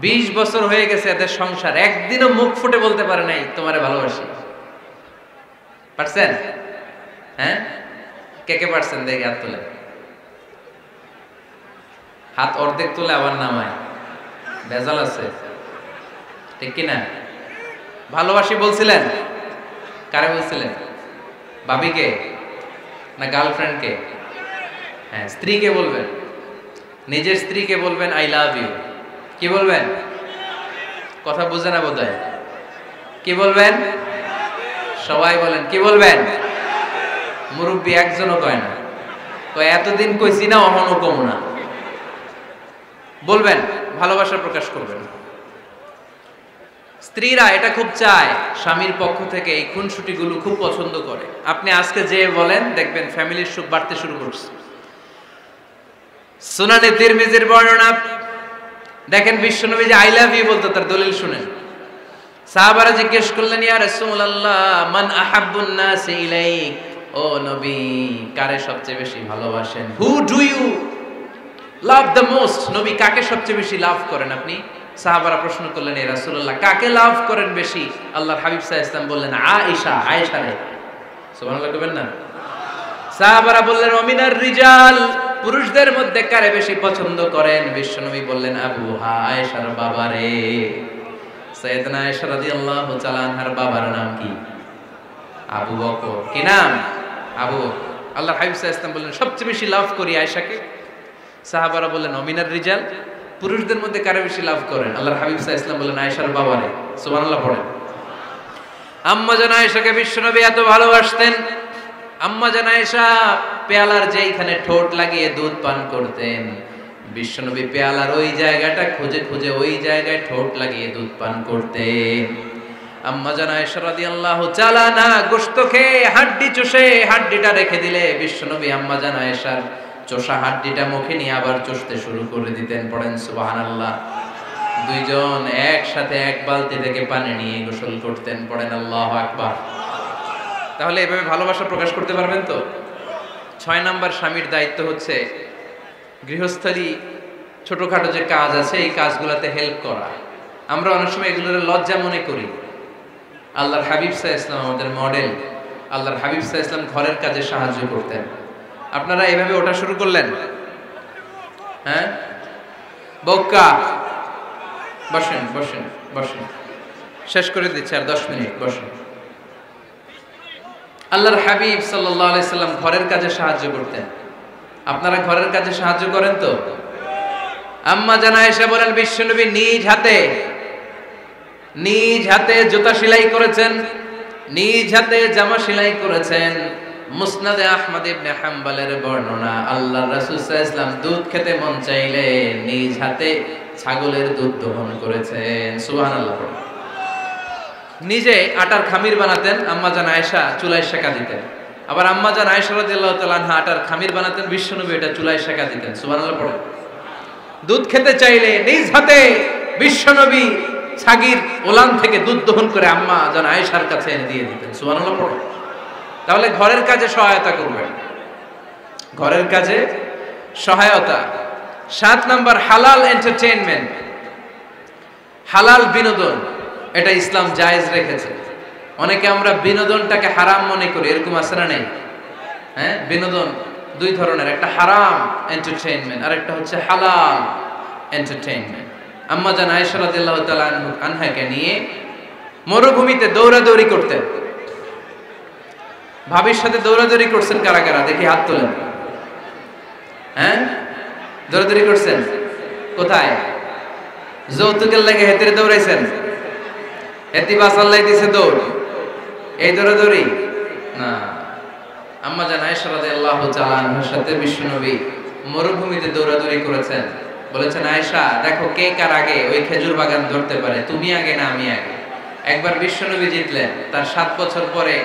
20 বছর হয়ে গেছে এদের সংসার, একদিনও মুখ ফুটে বলতে পারে নাই তোমারে ভালোবাসি। পারছেন? হ্যাঁ, কে কে পারছেন? দেখে হাত তোলে। হাত অর্ধেক তুলে আবার নামায়, ভেজাল আছে, ঠিক কিনা? ভালোবাসি বলছিলেন? কারে বলছিলেন? ভাবিকে না গার্লফ্রেন্ডকে? হ্যাঁ, স্ত্রীকে বলবেন। নিজের স্ত্রীকে বলবেন আই লাভ ইউ। কি বলবেন? কথা বুঝে না বোধহয়। কি বলবেন? সবাই বলেন। কি বলবেন? মুরব্বী একজনও কয় না, কয় এতদিন কইছি না, অহনো কম না। বলবেন, ভালোবাসা প্রকাশ করবেন। স্ত্রীরা এটা খুব চায়, স্বামীর পক্ষ থেকে এই খুনসুটিগুলো খুব পছন্দ করে। আপনি আজকে যে বলেন, দেখবেন ফ্যামিলির সুখ বাড়তে শুরু করছে। সুনানে তিরমিজির বর্ণনা, দেখেন বিশ্বনবী যে আই লাভ ইউ বলতো, তার দলিল শুনেন। সাহাবারা জিজ্ঞেস করলেন, ইয়া রাসূলুল্লাহ, মান আহাব্বুন নাস ইলাইক, ও নবী কারে সবচেয়ে বেশি ভালোবাসেন? Who do you love the most? নবী কাকে সবচেয়ে বেশি লাভ করেন আপনি? সাহাবারা প্রশ্ন করলেন, ইয়া রাসূলুল্লাহ কাকে লাভ করেন বেশি? আল্লাহর হাবিব সাল্লাল্লাহু আলাইহি ওয়াসাল্লাম বললেন, আয়েশা, আয়েশা রে। সুবহানাল্লাহ কইবেন না? সাহাবারা বললেন, ওমিনার রিজাল, পুরুষদের মধ্যে কারে বেশি পছন্দ করেন? বিশ্বনবী বললেন, আবুহা, আয়েশার বাবা রে। সাইয়েদনা আয়েশা রাদিয়াল্লাহু তাআলা আনহার বাবার নাম কি? আবু বকর। কি নাম? আবু বকর। আল্লাহর হাবিব সাল্লাল্লাহু আলাইহি ওয়াসাল্লাম বললেন সবচেয়ে বেশি লাভ করি আয়েশাকে। সাহাবারা বললেন অমিনার রিজাল, পুরুষদের মধ্যে কারে বেশি লাভ করেন? আল্লাহর হাবিব সাল্লাল্লাহু আলাইহি ওয়াসাল্লাম বললেন আয়েশার বাবারে। সুবহানাল্লাহ পড়েন। আম্মা জান আয়েশাকে বিশ্বনবী এত ভালোবাসতেন। আম্মা জান আয়েশা পেয়ালার যেইখানে ঠোঁট লাগিয়ে দুধ পান করতেন, বিশ্বনবী পেয়ালার ওই জায়গাটা খুঁজে খুঁজে ওই জায়গায় ঠোঁট লাগিয়ে দুধ পান করতেন। আম্মা জান আয়েশা রাদিয়াল্লাহু তাআলা আনহা গোশত খেয়ে হাড্ডি চষে হাড্ডিটা রেখে দিলে বিশ্বনবী আম্মা জান আয়েশার চষা হাড্ডিটা মুখে নিয়ে আবার চষতে শুরু করে দিতেন। পড়েন সুবহানাল্লাহ। দুইজন একসাথে এক বালতি থেকে পানি নিয়ে গোসল করতেন। পড়েন আল্লাহু আকবার। তাহলে এভাবে ভালোবাসা প্রকাশ করতে পারবেন তো? 6 নাম্বার স্বামীর দায়িত্ব হচ্ছে গৃহস্থলী ছোটখাটো যে কাজ আছে এই কাজগুলোতে হেল্প করা। আমরা অনেক সময় এগুলোর লজ্জা মনে করি। আল্লাহর হাবিব সাল্লাল্লাহু আলাইহি ওয়াসাল্লাম আমাদের মডেল। আল্লাহর হাবিব সাল্লাল্লাহু আলাইহি ওয়াসাল্লাম ঘরের কাজে সাহায্য করতেন। আপনারা এইভাবে ওটা শুরু করলেন? হ্যাঁ, বউকা বসেন বসেন বসেন, শেষ করে দিচ্ছি আর 10 মিনিট, বসেন। আল্লাহর হাবিব সাল্লাল্লাহু আলাইহি সাল্লাম ঘরের কাজে সাহায্য করতেন। আপনারা ঘরের কাজে সাহায্য করেন তো? আম্মা জান আয়েশা বলেন বিশ্বনবী নিজ হাতে জুতা সেলাই করেছেন, নিজ হাতে জামা সেলাই করেছেন। মুসনাদে আহমদ ইবনে হাম্বলের বর্ণনা, আল্লাহর রাসূল সাল্লাল্লাহু আলাইহি ওয়াসাল্লাম দুধ খেতে মন চাইলে নিজ হাতে ছাগলের দুধ দহন করেছেন। সুবহানাল্লাহ। নিজে আটার খামির বানাতেন, আম্মা জান আয়েশা চুলায় সেকা দিতেন। আবার আম্মা জান আয়েশা রাদিয়াল্লাহু তাআলা আনহা আটার খামির বানাতেন, বিশ্বনবী এটা চুলায় সেকা দিতেন। সুবহানাল্লাহ পড়েন। দুধ খেতে চাইলে নিজ হাতে বিশ্বনবী ছাগির ওলান থেকে দুধ দহন করে আম্মা জান আয়েশার কাছে এনে দিয়ে দিতেন। সুবহানাল্লাহ পড়েন। তাহলে ঘরের কাজে সহায়তা করবেন, ঘরের কাজে সহায়তা। 7 নাম্বার হালাল এন্টারটেইনমেন্ট, হালাল বিনোদন, এটা ইসলাম জায়েজ রেখেছে। অনেকে আমরা বিনোদনটাকে হারাম মনে করি, এরকম আছে না নেই? হ্যাঁ, বিনোদন দুই ধরনের, একটা হারাম এন্টারটেইনমেন্ট আর একটা হচ্ছে হালাল এন্টারটেইনমেন্ট। আম্মা জান আয়েশা রাদিয়াল্লাহু তাআলা আনহাকে নিয়ে মরুভূমিতে দৌড়াদৌড়ি করতেন। ভাবির সাথে দৌড়াদৌড়ি করছেন কারা কারা? দেখি হাত তোলেন। হ্যাঁ, দৌড়াদৌড়ি করছেন কোথায়? যৌতুকের লাগে হেতেরে দৌড়াইছেন? হেতি বাসাল্লাই দিছে দৌড়, এই দৌড়াদৌড়ি না। আম্মা জান আয়েশা রাদিয়াল্লাহু তাআলা আনহার সাথে বিশ্বনবী মরুভূমিতে দৌড়াদৌড়ি করেছেন। বলেছেন আয়েশা দেখো কে কার আগে ওই খেজুর বাগান ধরতে পারে, তুমি আগে না আমি আগে। একবার বিশ্বনবী জিতলেন, তার 7 বছর পরে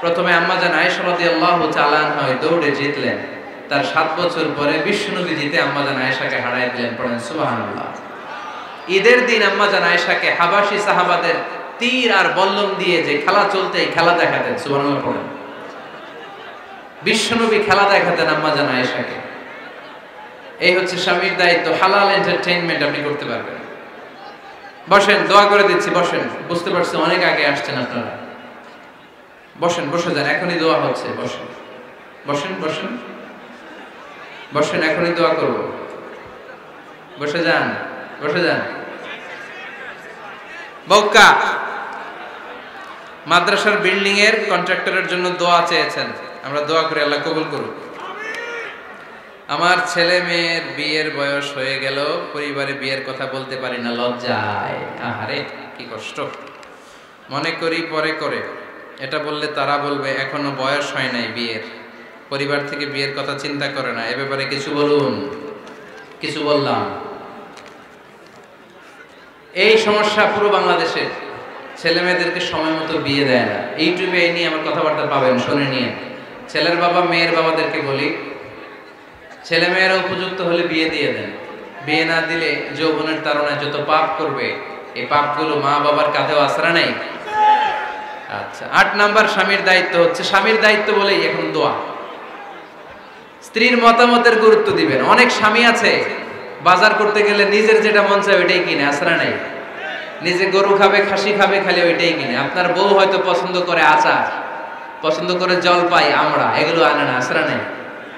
প্রথমে আম্মা জান আয়েশা রাদিয়াল্লাহু তাআলা আনহা দৌড়ে জিতলেন, তার 7 বছর পরে বিশ্বনবী জিতে আম্মা জান আয়েশাকে হারাই দিলেন। পড়েন সুবহানাল্লাহ। ঈদের দিন আম্মা জান আয়েশাকে হাবাসী সাহাবাদের তীর আর বল্লম দিয়ে যে খেলা চলতে খেলা দেখাতেন। সুবহানাল্লাহ পড়েন। বিশ্বনবী খেলা দেখাতেন আম্মা জান আয়েশাকে। এই হচ্ছে স্বামীর দায়িত্ব। হালাল এন্টারটেইনমেন্ট আপনি করতে পারবেন। বসেন, দোয়া করে দিচ্ছি, বসেন। বুঝতে পারছি অনেক আগে আসছেন আপনারা। বসেন, বসে যান, এখনই দোয়া হচ্ছে। বসেন বসেন বসেন বসেন, এখনই দোয়া করব। বসে যান, বসে যান। বউকা মাদ্রাসার বিল্ডিং এর কন্ট্রাক্টরের জন্য দোয়া চেয়েছেন, আমরা দোয়া করি আল্লাহ কবুল করুন। আমার ছেলে মেয়ের বিয়ের বয়স হয়ে গেল, পরিবারে বিয়ের কথা বলতে পারি না, লজ্জায়। আহারে কি কষ্ট। মনে করি পরে করে, এটা বললে তারা বলবে এখনো বয়স হয় নাই বিয়ের, পরিবার থেকে বিয়ের কথা চিন্তা করে না। এ ব্যাপারে কিছু বলুন। কিছু বললাম। এই সমস্যা পুরো বাংলাদেশে, ছেলে মেয়েদেরকে সময় মতো বিয়ে দেয় না। ইউটিউবে এই নিয়ে আমার কথাবার্তা পাবেন, শুনে নিয়ে। ছেলের বাবা মেয়ের বাবাদেরকে বলি, ছেলে মেয়েরা উপযুক্ত হলে বিয়ে দিয়ে দেন। বিয়ে না দিলে যৌবনের তাড়নায় যত পাপ করবে, এই পাপগুলো মা বাবার কাঁধেও আশ্রা নেই। আচ্ছা, 8 নাম্বার স্বামীর দায়িত্ব হচ্ছে, স্বামীর দায়িত্ব বলেই এখন দোয়া। স্ত্রীর মতামতের গুরুত্ব দিবেন। অনেক স্বামী আছে বাজার করতে গেলে নিজের যেটা মন চায় ওইটাই কিনে, আশ্রা নেই। নিজে গরু খাবে, খাসি খাবে, খালি ওইটাই কিনে। আপনার বউ হয়তো পছন্দ করে আচার, পছন্দ করে জলপাই, আমড়া, এগুলো আনে না, আশ্রা নেই।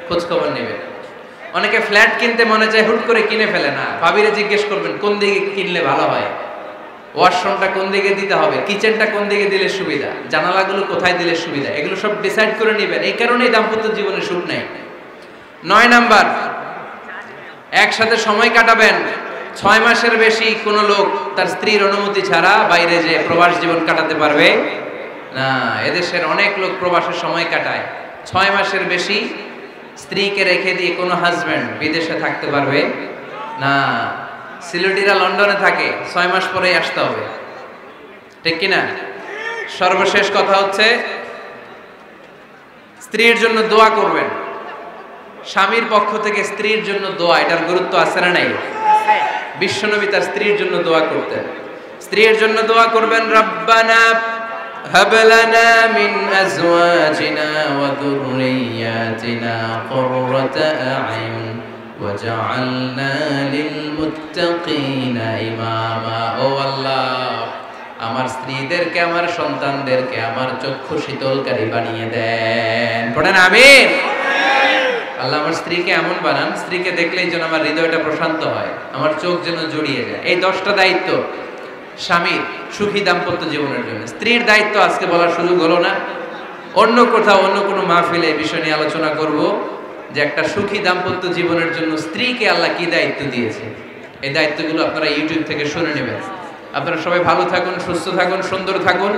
খোঁজ খবর নেবে। অনেকে ফ্ল্যাট কিনতে মনে চায়, হুট করে কিনে ফেলে না। ভাবিরে জিজ্ঞেস করবেন কোন দিকে কিনলে ভালো হয়। ওয়াশরুমটা কোন দিকে দিতে হবে, কিচেনটা কোন দিকে দিলে সুবিধা, জানালাগুলো কোথায় দিলে সুবিধা, এগুলো সব ডিসাইড করে নেবেন। এই কারণেই দাম্পত্য জীবনে সুখ নেই। 9 নাম্বার, একসাথে সময় কাটাবেন। 6 মাসের বেশি কোন লোক তার স্ত্রীর অনুমতি ছাড়া বাইরে যে প্রবাস জীবন কাটাতে পারবে না। এদেশের অনেক লোক প্রবাসে সময় কাটায়। 6 মাসের বেশি স্ত্রীকে রেখে দিয়ে কোনো হাজবেন্ড বিদেশে থাকতে পারবে না। সিলেটিরা লন্ডনে থাকে, 6 মাস পরেই আসতে হবে, ঠিক কিনা? সর্বশেষ কথা হচ্ছে, স্ত্রীর জন্য দোয়া করবেন। স্বামীর পক্ষ থেকে স্ত্রীর জন্য দোয়া, এটার গুরুত্ব আছে না নাই? বিশ্বনবী তার স্ত্রীর জন্য দোয়া করতেন। স্ত্রীর জন্য দোয়া করবেন, রব্বানা হাব লানা মিন আজওয়াজিনা ওয়া যুররিয়াতিনা কুররাতা আ'য়ুন ওয়াজআলনা লিল মুত্তাকিনা ইমামা। ও আল্লাহ, আমার স্ত্রীদেরকে, আমার সন্তানদেরকে আমার চক্ষু শীতলকারী বানিয়ে দেন। পড়েন আমিন। আল্লাহ আমার স্ত্রীকে এমন বানান, স্ত্রীকে দেখলেই যেন আমার হৃদয়টা প্রশান্ত হয়, আমার চোখ যেন জড়িয়ে যায়। এই 10টা দায়িত্ব স্বামীর সুখী দাম্পত্য জীবনের জন্য। স্ত্রীর দায়িত্ব আজকে বলার সুযোগ হলো না, অন্য কোথাও অন্য কোনো মাহফিলে এই বিষয় নিয়ে আলোচনা করব, যে একটা সুখী দাম্পত্য জীবনের জন্য স্ত্রীকে আল্লাহ কি দায়িত্ব দিয়েছে। এই দায়িত্বগুলো আপনারা ইউটিউব থেকে শুনে নেবেন। আপনারা সবাই ভালো থাকুন, সুস্থ থাকুন, সুন্দর থাকুন।